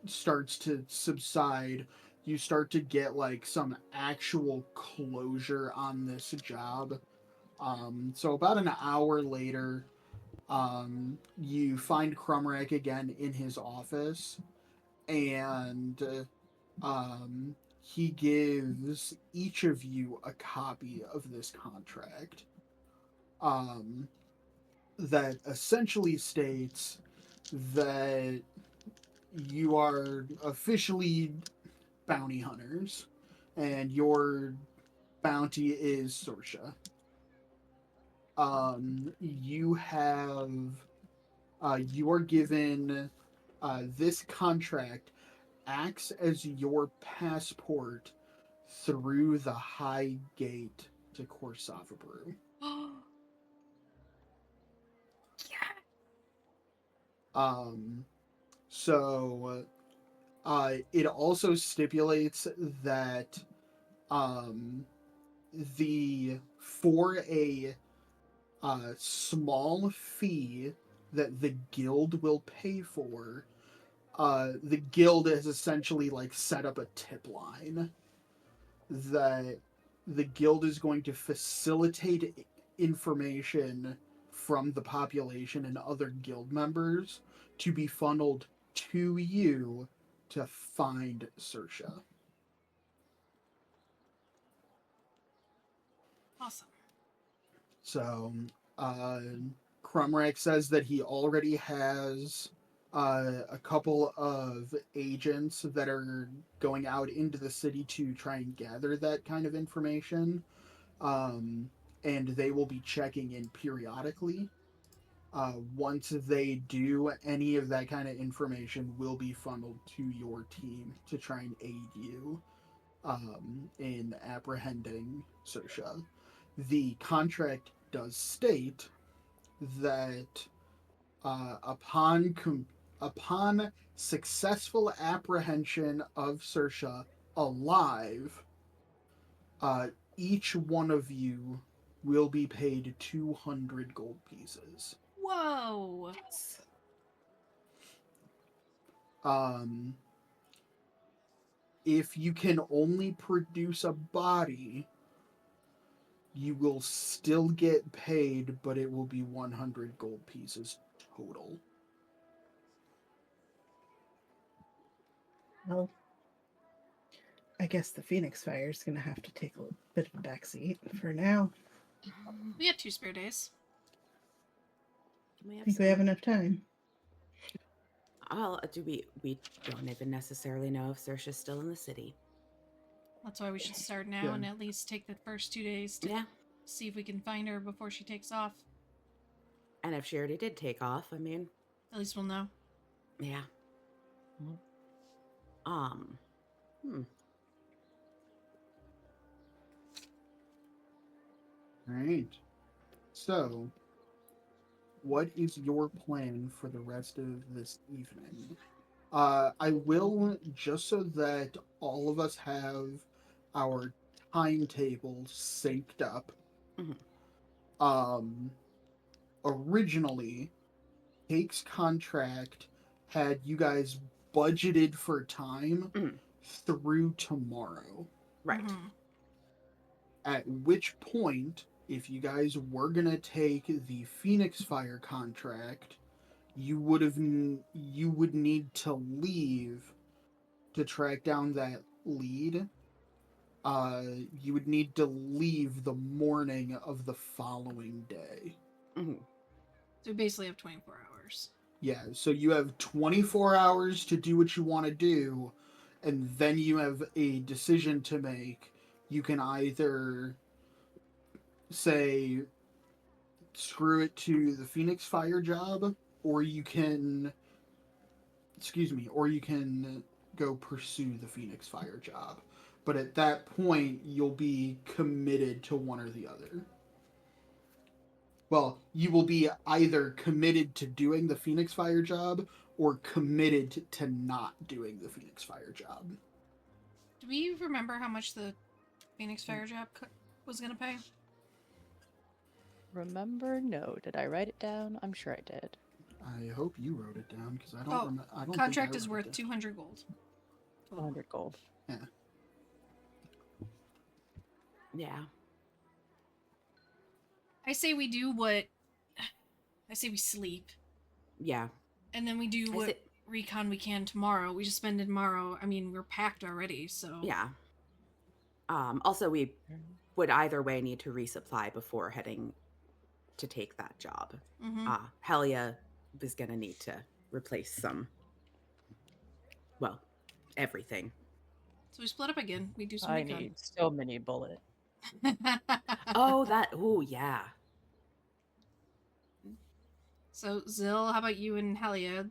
starts to subside. You start to get like some actual closure on this job. So about an hour later, you find Crumrack again in his office, and he gives each of you a copy of this contract, um, that essentially states that you are officially bounty hunters, and your bounty is Sorsha. You have you are given this contract acts as your passport through the high gate to Korsavabru. Um, so it also stipulates that um, the for a small fee that the guild will pay for, the guild has essentially like set up a tip line that the guild is going to facilitate information from the population and other guild members to be funneled to you to find Sersha. Awesome. So, uh, Crumrack says that he already has a couple of agents that are going out into the city to try and gather that kind of information. Um, and they will be checking in periodically. Once they do, any of that kind of information will be funneled to your team to try and aid you in apprehending Sersha. The contract does state that upon successful apprehension of Sersha alive, uh, each one of you will be paid 200 gold pieces. Whoa. Um, if you can only produce a body, you will still get paid, but it will be 100 gold pieces total. Well, I guess the Phoenix Fire is going to have to take a bit of a backseat for now. We had 2 spare days. I think we have enough time. Well, we don't even necessarily know if Sersha's still in the city. That's why we should start now Yeah. and at least take the first 2 days to Yeah. see if we can find her before she takes off. And if she already did take off, I mean, At least we'll know. yeah. Mhm. Hmm. All right. So, what is your plan for the rest of this evening? I will, just so that all of us have our timetables synced up. Mhm. Um, Originally, Cake's contract had you guys budgeted for time Mhm. through tomorrow. Right. Mhm. At which point, if you guys were gonna take the Phoenix Fire contract, you would need to leave to track down that lead. You would need to leave the morning of the following day. Mhm. So we basically have 24 hours. Yeah, so you have 24 hours to do what you want to do, and then you have a decision to make. You can either say, screw it to the Phoenix Fire job, or you can, or you can go pursue the Phoenix Fire job. But at that point, you'll be committed to one or the other. Well, you will be either committed to doing the Phoenix Fire job or committed to not doing the Phoenix Fire job. Do we remember how much the Phoenix Fire job was gonna pay? Remember? No. Did I write it down? I'm sure I did. I hope you wrote it down because I don't Oh, remember. I don't Contract think I is wrote worth it 200 gold. 100 gold. down. Yeah. I say we do what. I say we sleep, Yeah. and then we do I what say- recon we can tomorrow. We just spend it tomorrow. I mean, we're packed already, so. Yeah. Also, we would either way need to resupply before heading to take that job. Mm-hmm. Helia is going to need to replace some, well, everything. So we split up again. We do some I recon. need so many bullets. Oh, yeah. So, Zill, how about you and Helia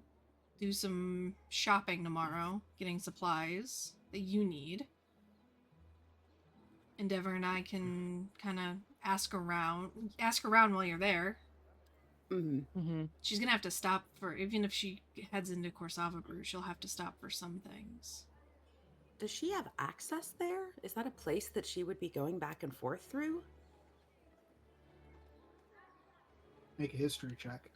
do some shopping tomorrow, getting supplies that you need? Endeavor and I can kind of ask around while you're there. Hmm. Mm-hmm. She's gonna have to stop for, even if she heads into Korsava Brew, she'll have to stop for some things. Does she have access there? Is that a place that she would be going back and forth through? Make a history check.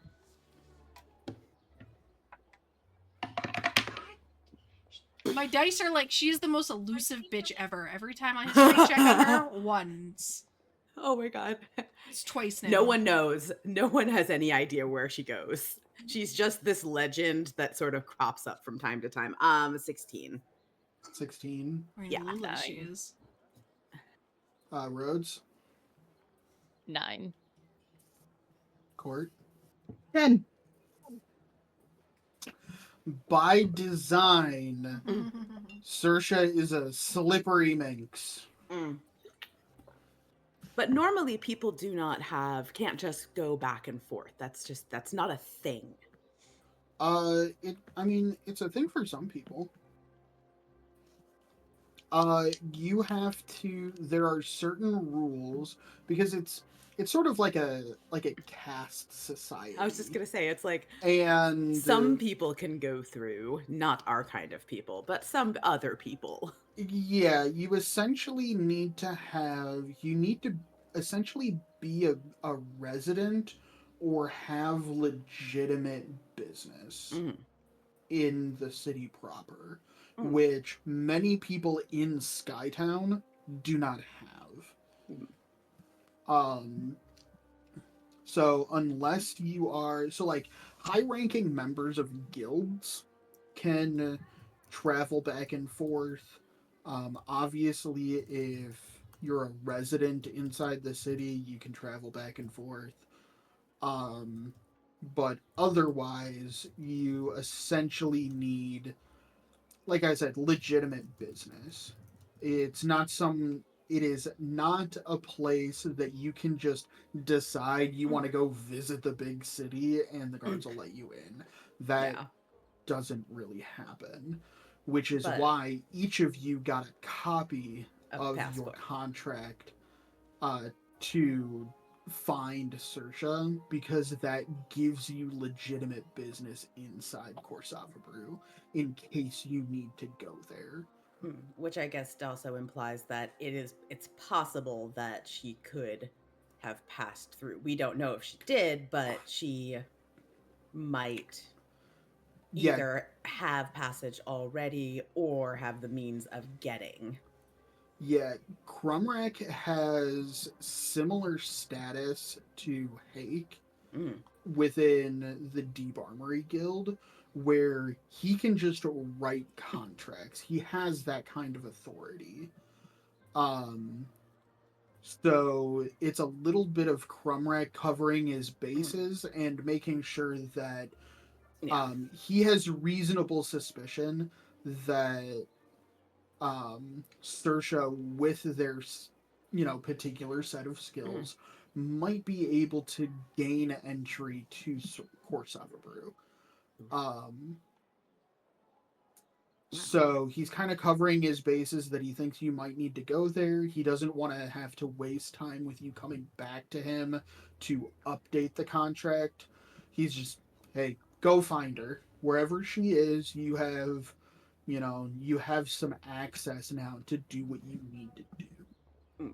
My dice are like, she's the most elusive bitch ever. Every time I history check on her, once. Oh my god. It's twice now. No one knows. No one has any idea where she goes. She's just this legend that sort of crops up from time to time. 16. 16. Or Yeah, Lulu she 9. is. Rhodes, 9. Court. 10. By design, Sersha is a slippery minx. Mm. But normally people can't just go back and forth. That's not a thing. It's a thing for some people. You have to. There are certain rules because it's sort of like a caste society. I was just gonna say, it's like and some people can go through, not our kind of people, but some other people. Yeah, you need to essentially be a resident or have legitimate business Mm. in the city proper, Mm. which many people in Skytown do not have. So unless you are high-ranking members of guilds can travel back and forth. Obviously, if you're a resident inside the city, you can travel back and forth. But otherwise, you essentially need, like I said, legitimate business. It's not some. It is not a place that you can just decide you want to go visit the big city and the guards will let you in. That Yeah. doesn't really happen, which is But- why each of you got a copy of your passport. contract to find Sersha, because that gives you legitimate business inside Korsava Brew in case you need to go there. Which I guess also implies that it's possible that she could have passed through. We don't know if she did, but she might Yeah, either have passage already or have the means of getting. yeah. Crumrack has similar status to Hake Mm. within the Deep Armory Guild, where he can just write contracts. He has that kind of authority. So it's a little bit of Crumrack covering his bases and making sure that Yeah. he has reasonable suspicion that Sersha, with their particular set of skills, might be able to gain entry to Korsava Brew. So he's kind of covering his bases that he thinks you might need to go there. He doesn't want to have to waste time with you coming back to him to update the contract. He's just, hey, go find her. Wherever she is, you have some access now to do what you need to do. Mm.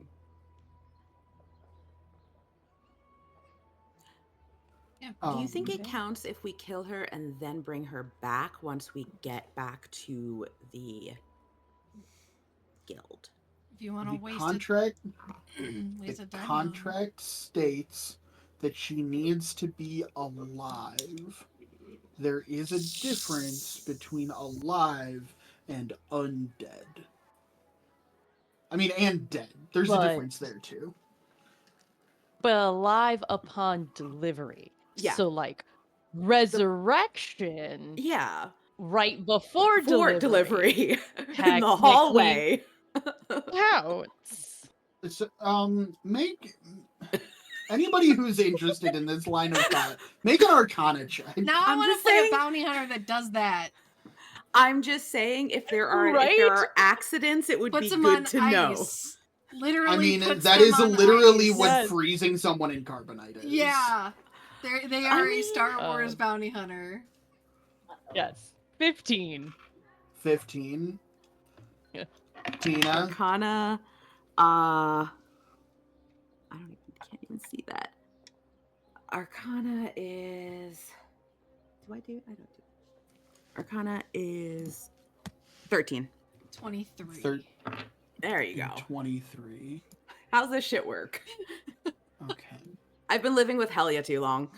Yeah. Do you think it Okay. counts if we kill her and then bring her back once we get back to the guild? If you want to the waste contract it, waste the a dime. contract states that she needs to be alive. There is a difference between alive and undead. I mean, and dead. There's a But- difference there too. But alive upon delivery. Yeah. So like resurrection Yeah. right before For delivery. in the Technically- hallway. Counts. It's, make anybody who's interested in this line of thought make an Arcana check. Now I I'm want to just play saying- a bounty hunter that does that. I'm just saying, if there are Right? accidents, it would Puts be them good on to know. ice. Literally. I mean, puts that them is on literally ice. what Yes. freezing someone in carbonite is. Yeah. They are a mean, Star Wars bounty hunter. Yes. 15. 15. Yeah. Tina. Arcana, can't even see that. Arcana is. I don't do. Arcana is 13. 23. There you go. 23. How's this shit work? Okay. I've been living with Helia too long.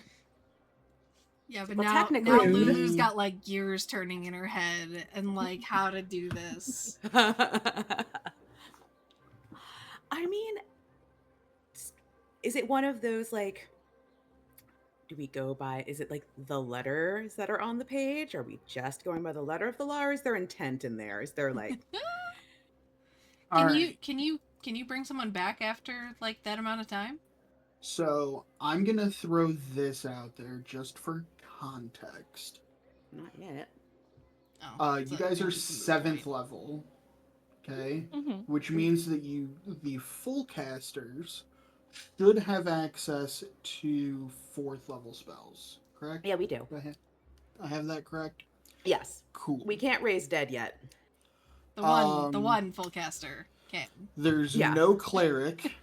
Yeah, but Well, now technically- Lulu's got like gears turning in her head and like how to do this. I mean, is it one of those like? Do we go by? Is it like the letters that are on the page? Are we just going by the letter of the law, or is there intent in there? Is there like? Can you bring someone back after like that amount of time? So I'm gonna throw this out there just for context. Not yet. Oh, You guys are 7th level, okay? Mm-hmm. Which means that the full casters, should have access to 4th level spells. Correct? Yeah, we do. Do I have that correct? Yes, Cool. we can't raise dead yet. The one full caster. Okay. There's Yeah. no cleric.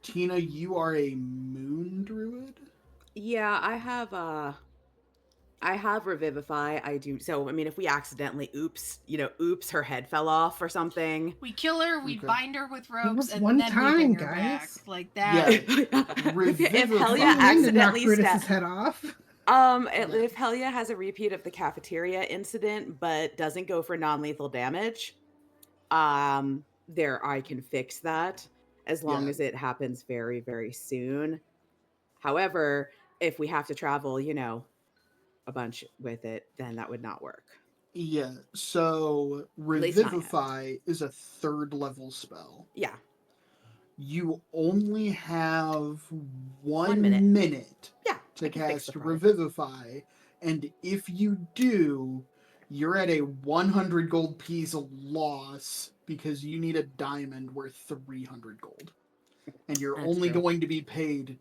Tina, you are a moon druid? Yeah, I have revivify. I do. So I mean, if we accidentally oops, her head fell off or something. We kill her, we Okay. bind her with ropes, was and one then we time, bring her back. guys. Like that. Yeah. if Helia Revivify. Someone to knock accidentally Brutus's stab, head off. if Helia has a repeat of the cafeteria incident but doesn't go for non-lethal damage, I can fix that as long Yeah. as it happens very, very soon. However, if we have to travel, a bunch with it, then that would not work. Yeah, so least not yet. Revivify is a 3rd level spell. Yeah. You only have 1 minute. minute Yeah. to I can fix cast the problem. Revivify, and if you do, you're at a 100 gold piece loss because you need a diamond worth 300 gold. And you're That's only true. going to be paid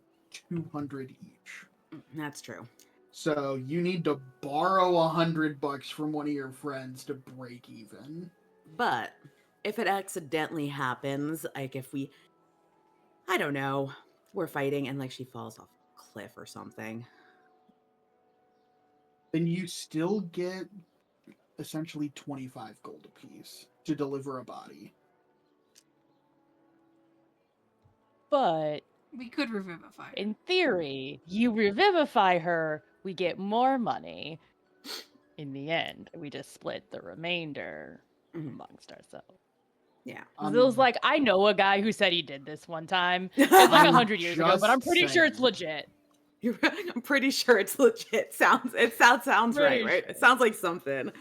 200 each. That's true. So you need to borrow $100 from one of your friends to break even. But if it accidentally happens, like if I don't know, we're fighting and like she falls off a cliff or something. Then you still get essentially 25 gold apiece to deliver a body. But We could revivify her. in theory, you revivify her, we get more money. In the end, we just split the remainder Mhm. amongst ourselves. Yeah. Zill's like, I know a guy who said he did this one time. It's like I'm 100 years ago, but I'm just pretty sure it's saying. legit. I'm pretty sure it's legit. It sounds right, Pretty right? sure. It sounds like something.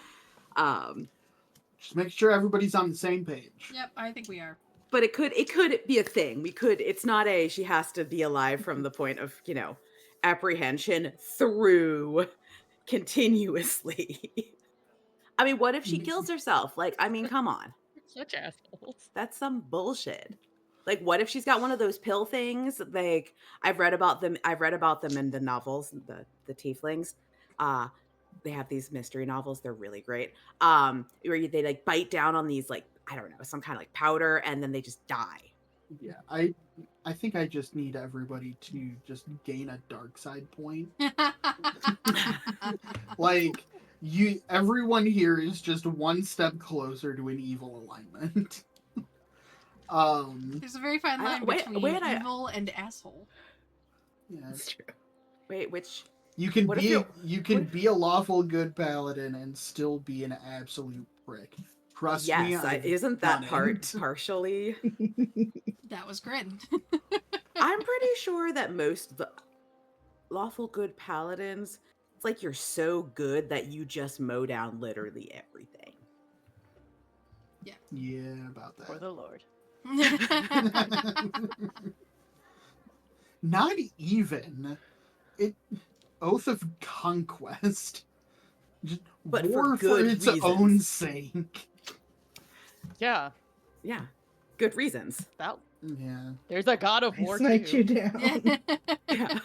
Just make sure everybody's on the same page. Yep, I think we are. But it could be a thing. It's not she has to be alive from the point of, apprehension through continuously. I mean, what if she kills herself? Like, I mean, come on. Such assholes. That's some bullshit. Like, what if she's got one of those pill things? Like, I've read about them in the novels, the tieflings. They have these mystery novels. They're really great. They like bite down on these, like, I don't know, some kind of like powder, and then they just die. Yeah, I think I just need everybody to just gain a dark side point. Like, everyone here is just one step closer to an evil alignment. There's a very fine line between evil and asshole. Yeah. That's true. Wait, which You can what if be you're- you can be a lawful good paladin and still be an absolute prick. Trust me, isn't that done part it. partially? That was grin. I'm pretty sure that most lawful good paladins, it's like you're so good that you just mow down literally everything. Yeah, about For that. the Lord. Not even Oath of Conquest. Just But for war for good its reasons. own sake. Yeah. Yeah. Good reasons. That Yeah. there's a god of I war smite you too. down. Yeah.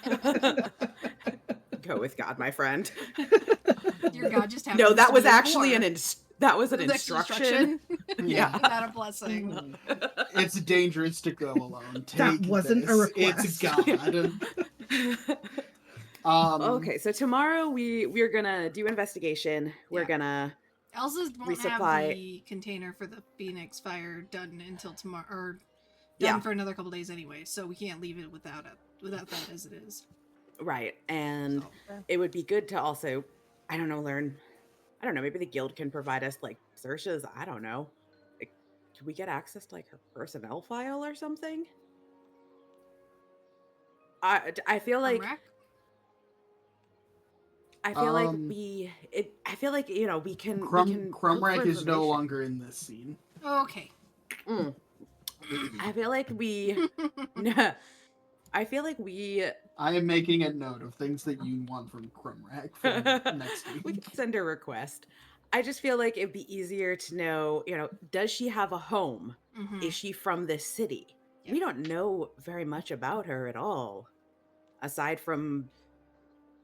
Go with God, my friend. Your god just happens No, that to was be at actually war. that was an That's instruction. Yeah. Not a blessing. It's dangerous to go alone. That Take wasn't a this. request. It's God. Okay, so tomorrow we're gonna do investigation. We're Yeah. gonna Elsa's won't have resupply. the container for the Phoenix fire done until tomorrow, or Yeah. done for another couple days anyway. So we can't leave it without that as it is. Right, and So. it would be good to also, I don't know, maybe the guild can provide us like Saoirse's, I don't know. Like, can we get access to like her personnel file or something? I feel like Rack? I feel like I feel like, you know, we can look Crumrack for is no information. longer in this scene. Okay. I feel like I am making a note of things that you want from Crumrack for next week. we can send a request. I just feel like it'd be easier to know, you know, does she have a home? Mhm. Is she from this city? Yeah. We don't know very much about her at all, aside from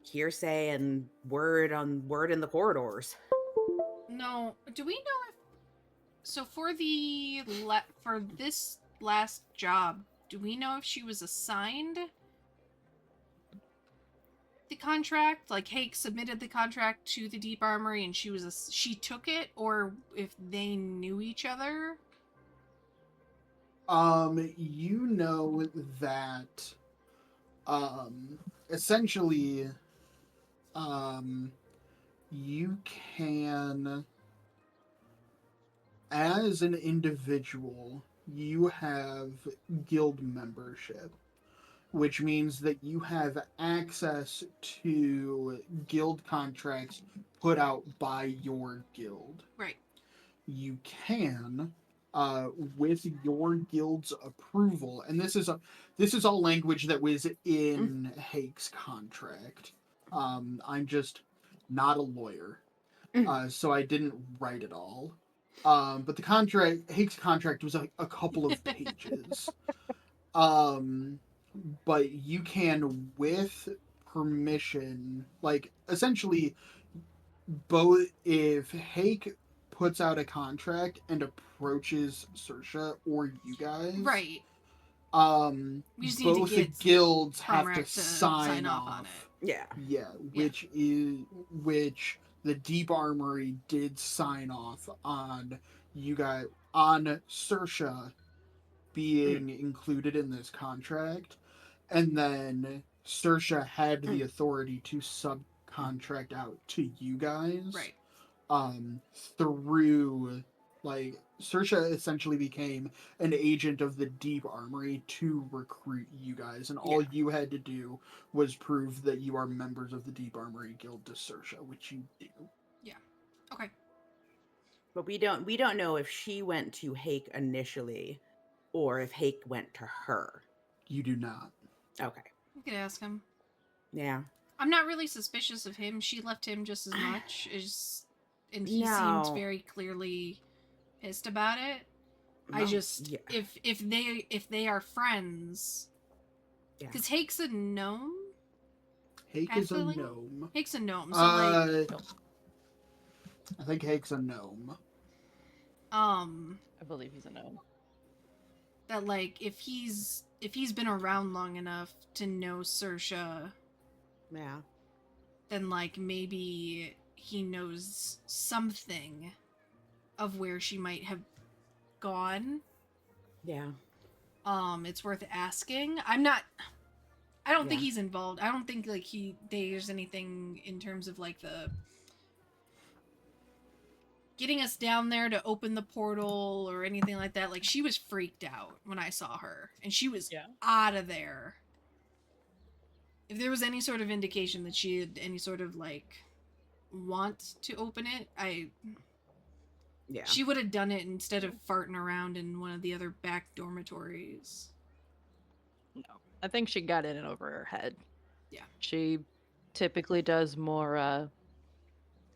hearsay and word in the corridors. No. Do we know if? So for for this last job, do we know if she was assigned the contract? Like Hake submitted the contract to the Deep Armory and she took it, or if they knew each other? You know that essentially you can, as an individual, you have guild membership, which means that you have access to guild contracts put out by your guild. Right. You can, with your guild's approval, and this is all language that was in Hake's contract. I'm just not a lawyer, so I didn't write it all. But the Hake's contract was a couple of pages. But you can, with permission, like essentially, both if Hake puts out a contract and approaches Saoirse or you guys, Right. We just need to both get guilds have to Crumrack to sign off off on it. Yeah. Yeah, which the Deep Armory did sign off on you guys, on Saoirse being included in this contract, and then Saoirse had the authority to subcontract out to you guys. Right. Through, like, Saoirse essentially became an agent of the Deep Armory to recruit you guys, and all you had to do was prove that you are members of the Deep Armory Guild to Saoirse, which you do. Yeah. Okay. But we don't know if she went to Hake initially or if Hake went to her. You do not. Okay. We could ask him. Yeah. I'm not really suspicious of him. She left him just as much as, and he seemed No. very clearly pissed about it. I No, just yeah. if they are friends, Yeah. because Hake's a gnome. Hake is a Halfling? gnome. Hake's a gnome, so like I think Hake's a gnome. I believe he's a gnome. that like if he's been around long enough to know Saoirse, Yeah. then like maybe he knows something of where she might have gone. Yeah. It's worth asking. I don't think Yeah. he's involved. I don't think like there's anything in terms of like the getting us down there to open the portal or anything like that. Like she was freaked out when I saw her and she was Yeah. out of there. If there was any sort of indication that she had any sort of like want to open it, Yeah. she would have done it instead of farting around in one of the other back dormitories. No. I think she got in over her head. Yeah. She typically does more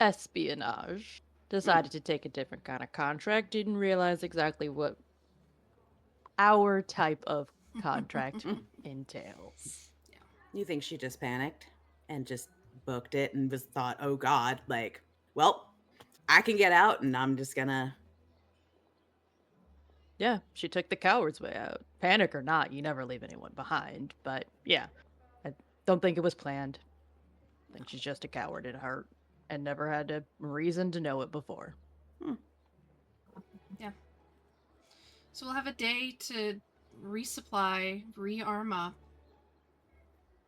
espionage. Decided to take a different kind of contract. Didn't realize exactly what our type of contract entails. You think she just panicked and just booked it and was thought, oh God, like, well, I can get out and I'm just gonna. Yeah, she took the coward's way out. Panic or not, you never leave anyone behind. But yeah, I don't think it was planned. I think she's just a coward at heart and never had a reason to know it before. So we'll have a day to resupply, rearm up.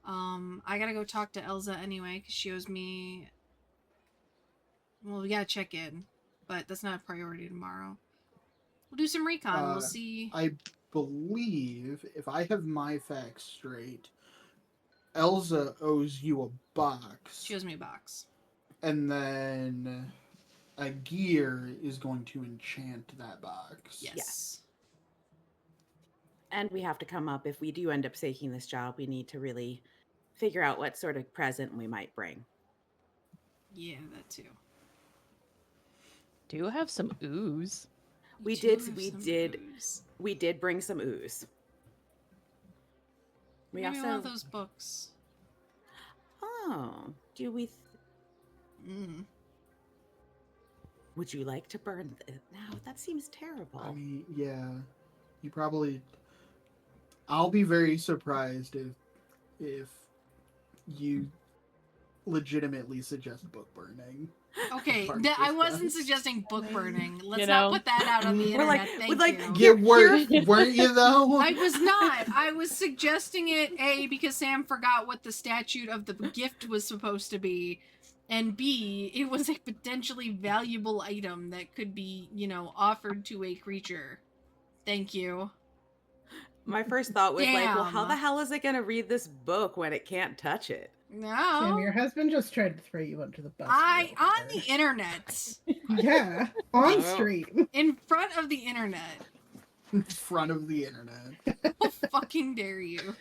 I gotta go talk to Elza anyway, because she owes me... Well, we gotta check in, but that's not a priority tomorrow. We'll do some recon, we'll see... I believe, if I have my facts straight, Elza owes you a box. She owes me a box. And then a gear is going to enchant that box. Yes. And we have to come up, if we do end up taking this job, we need to really figure out what sort of present we might bring. Yeah, that too. Do have some ooze. We do did- have we some did- booze. We did bring some ooze. We Maybe also. one of those books. Oh, do we? Mm. Would you like to burn? No, that seems terrible. I mean, yeah. You probably... I'll be very surprised if you legitimately suggest book burning. Okay, Part of I this wasn't quest. suggesting book burning. Let's You not know, put that out on the we're internet. like- Thank we're like, you. Here- Weren't you though? I was not. I was suggesting it, A, because Sam forgot what the statute of the gift was supposed to be, and B, it was a potentially valuable item that could be, offered to a creature. Thank you. My first thought was like, well, how Damn. the hell is it going to read this book when it can't touch it? Sam, your No. husband just tried to throw you under the bus. On real the internet. hard. Yeah, on Oh. stream. In front of the internet. In front of the internet. How fucking dare you?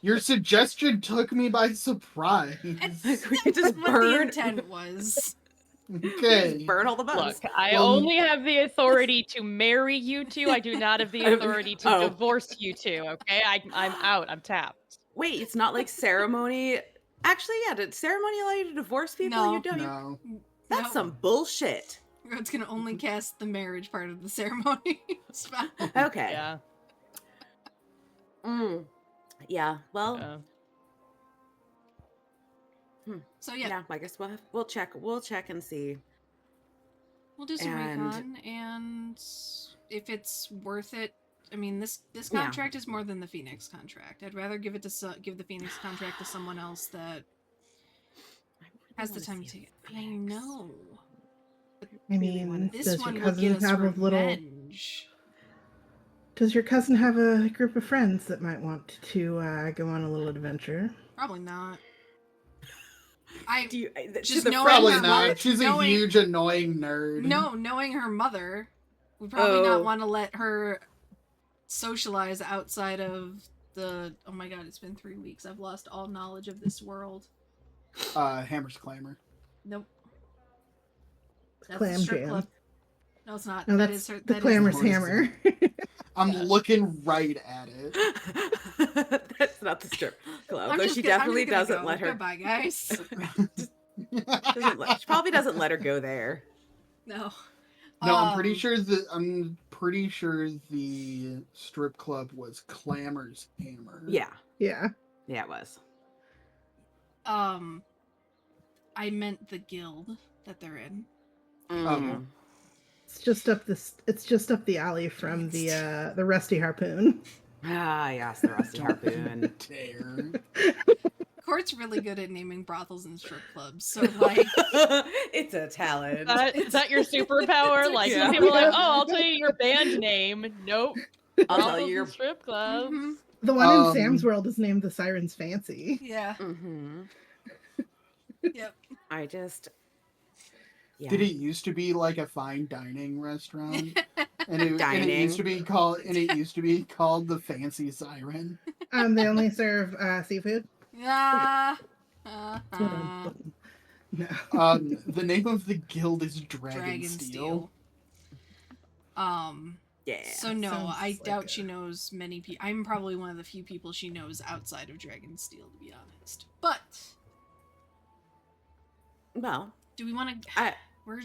Your suggestion took me by surprise. We could just What the burn, intent was. Okay. burn all the Look, bugs. I only have the authority to marry you two. I do not have the authority to Oh. divorce you two. Okay, I'm out. I'm tapped. Wait, it's not like ceremony. Actually, yeah, did ceremony allow you to divorce people? No. You don't. No. That's No. some bullshit. It's gonna only cast the marriage part of the ceremony. Spell. Okay. Yeah. Yeah. Well. Yeah. So Yeah. yeah, I guess we'll check. We'll check and see. we'll do some And- recon, and if it's worth it, I mean this Yeah. contract is more than the Phoenix contract. I'd rather give it to give the Phoenix contract to someone else that has the wanna time to see take it. a I Phoenix. know. I mean, This does one your would get cousin us have a little? revenge. Does your cousin have a group of friends that might want to go on a little adventure? Probably not. I Do you? Just to the knowing Probably her not. mother- She's a knowing- huge annoying nerd. no, knowing her mother, would probably Oh. not want to let her socialize outside of Oh my god, it's been 3 weeks. I've lost all knowledge of this world. Hammer's Clamor. Nope. That's Clam the strip Jam. club. No, it's not. No, That that's is her. the That is Clamor's What is Hammer. I'm Yeah. looking right at it. That's not the strip club, I'm though just she gonna- I'm definitely just gonna doesn't go. let her. Goodbye, guys. She probably doesn't let her go there. No. No, I'm pretty Um, sure the strip club was Clamor's Hammer. Yeah, Yeah. yeah, it was. I meant the guild that they're in. Mm. It's just up the alley from the Rusty Harpoon. Ah, yes, the rusty harpoon. Dare. Court's really good at naming brothels and strip clubs, so like, It's a talent. Is that your superpower? Like Yeah. some people are like, oh, I'll tell you your band name. Nope. I'll tell Brothels you your. and strip clubs. mhm, The one in Sam's World is named the Siren's Fancy. yeah, Mm-hmm. yep. I just. Yeah. Did it used to be like a fine dining restaurant? And it Dining. used to be called the Fancy Siren. They only serve seafood. Yeah. No. The name of the guild is Dragon Dragon Steel. Steel. Yeah. So no, Sounds I like doubt a- she knows many people. I'm probably one of the few people she knows outside of Dragon Steel, to be honest. But Well, do we want to?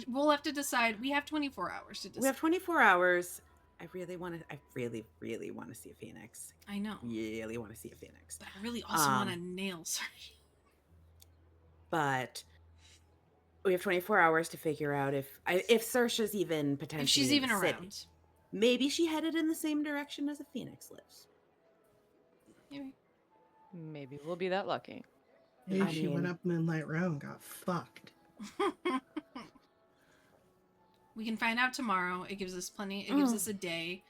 We'll have to decide. We have 24 hours to decide. we have 24 hours. I really, really want to see a phoenix. I know. Really want to see a phoenix. But I really also want to nail Sarge. But we have 24 hours to figure out if Saoirse's even potentially If she's in even the city. around. Maybe she headed in the same direction as a phoenix lives. Maybe. Maybe we'll be that lucky. Maybe I she went mean- up Moonlight Row and got fucked. We can find out tomorrow. It gives us plenty. It gives us a day.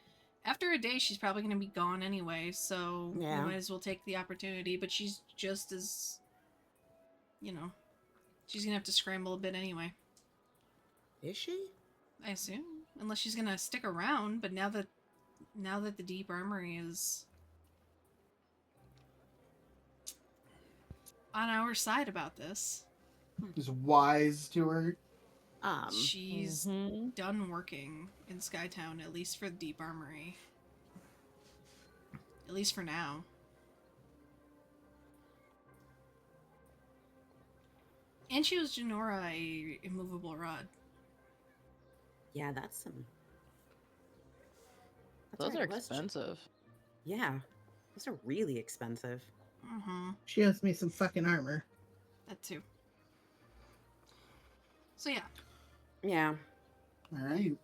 After a day, she's probably going to be gone anyway, so Yeah. we might as well take the opportunity. But she's just as, she's going to have to scramble a bit anyway. Is she? I assume, unless she's going to stick around. But now that the Deep Armory is on our side about this, Is wise to her. she's Mhm. done working in Skytown, at least for the Deep Armory. At least for now. And she was Janora a immovable rod. Yeah, that's some. That's Those right, are it was- expensive. Yeah, those are really expensive. Mm-hmm. She owes me some fucking armor. That too. So yeah. Yeah, All right.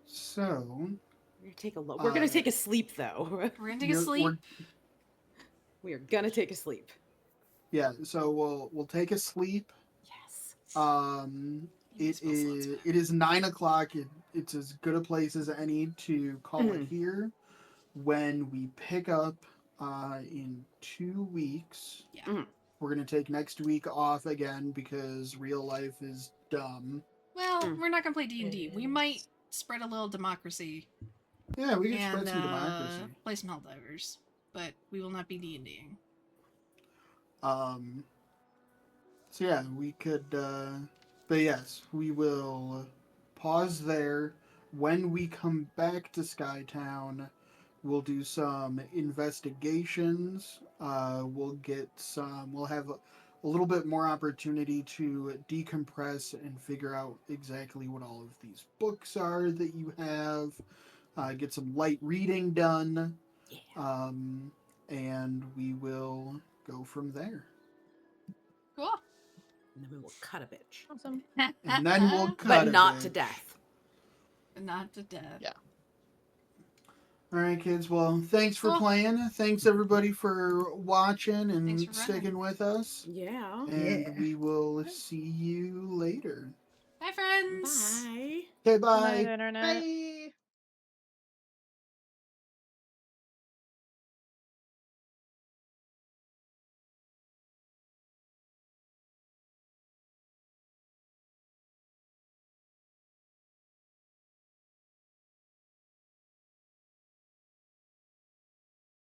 So we're gonna take a look. We're gonna take a sleep though. We're gonna take a you're- sleep. we're- We are gonna take a sleep. Yeah. So we'll take a sleep. Yes. Yes, well, so let's- It is 9 o'clock. It's as good a place as any to call it here. When we pick up in 2 weeks, Yeah. we're gonna take next week off again because real life is dumb. Well, Mm. we're not gonna play D&D. We might spread a little democracy Yeah, we can and spread some democracy. play some Helldivers, but we will not be D&Ding. So yeah, we could. But yes, we will pause there. When we come back to Skytown, we'll do some investigations. We'll have a little bit more opportunity to decompress and figure out exactly what all of these books are that you have. Get some light reading done. Yeah. And we will go from there. Cool. And then we will cut a bitch, Awesome. And then we'll cut but a not to bitch. death. Not to death. Yeah. All right, kids. Well, thanks for Cool. playing. Thanks everybody for watching and Thanks for sticking running. with us. Yeah. And Yeah. we will see you later. Bye, friends. Bye. Okay, Good bye. night, Internet. Bye.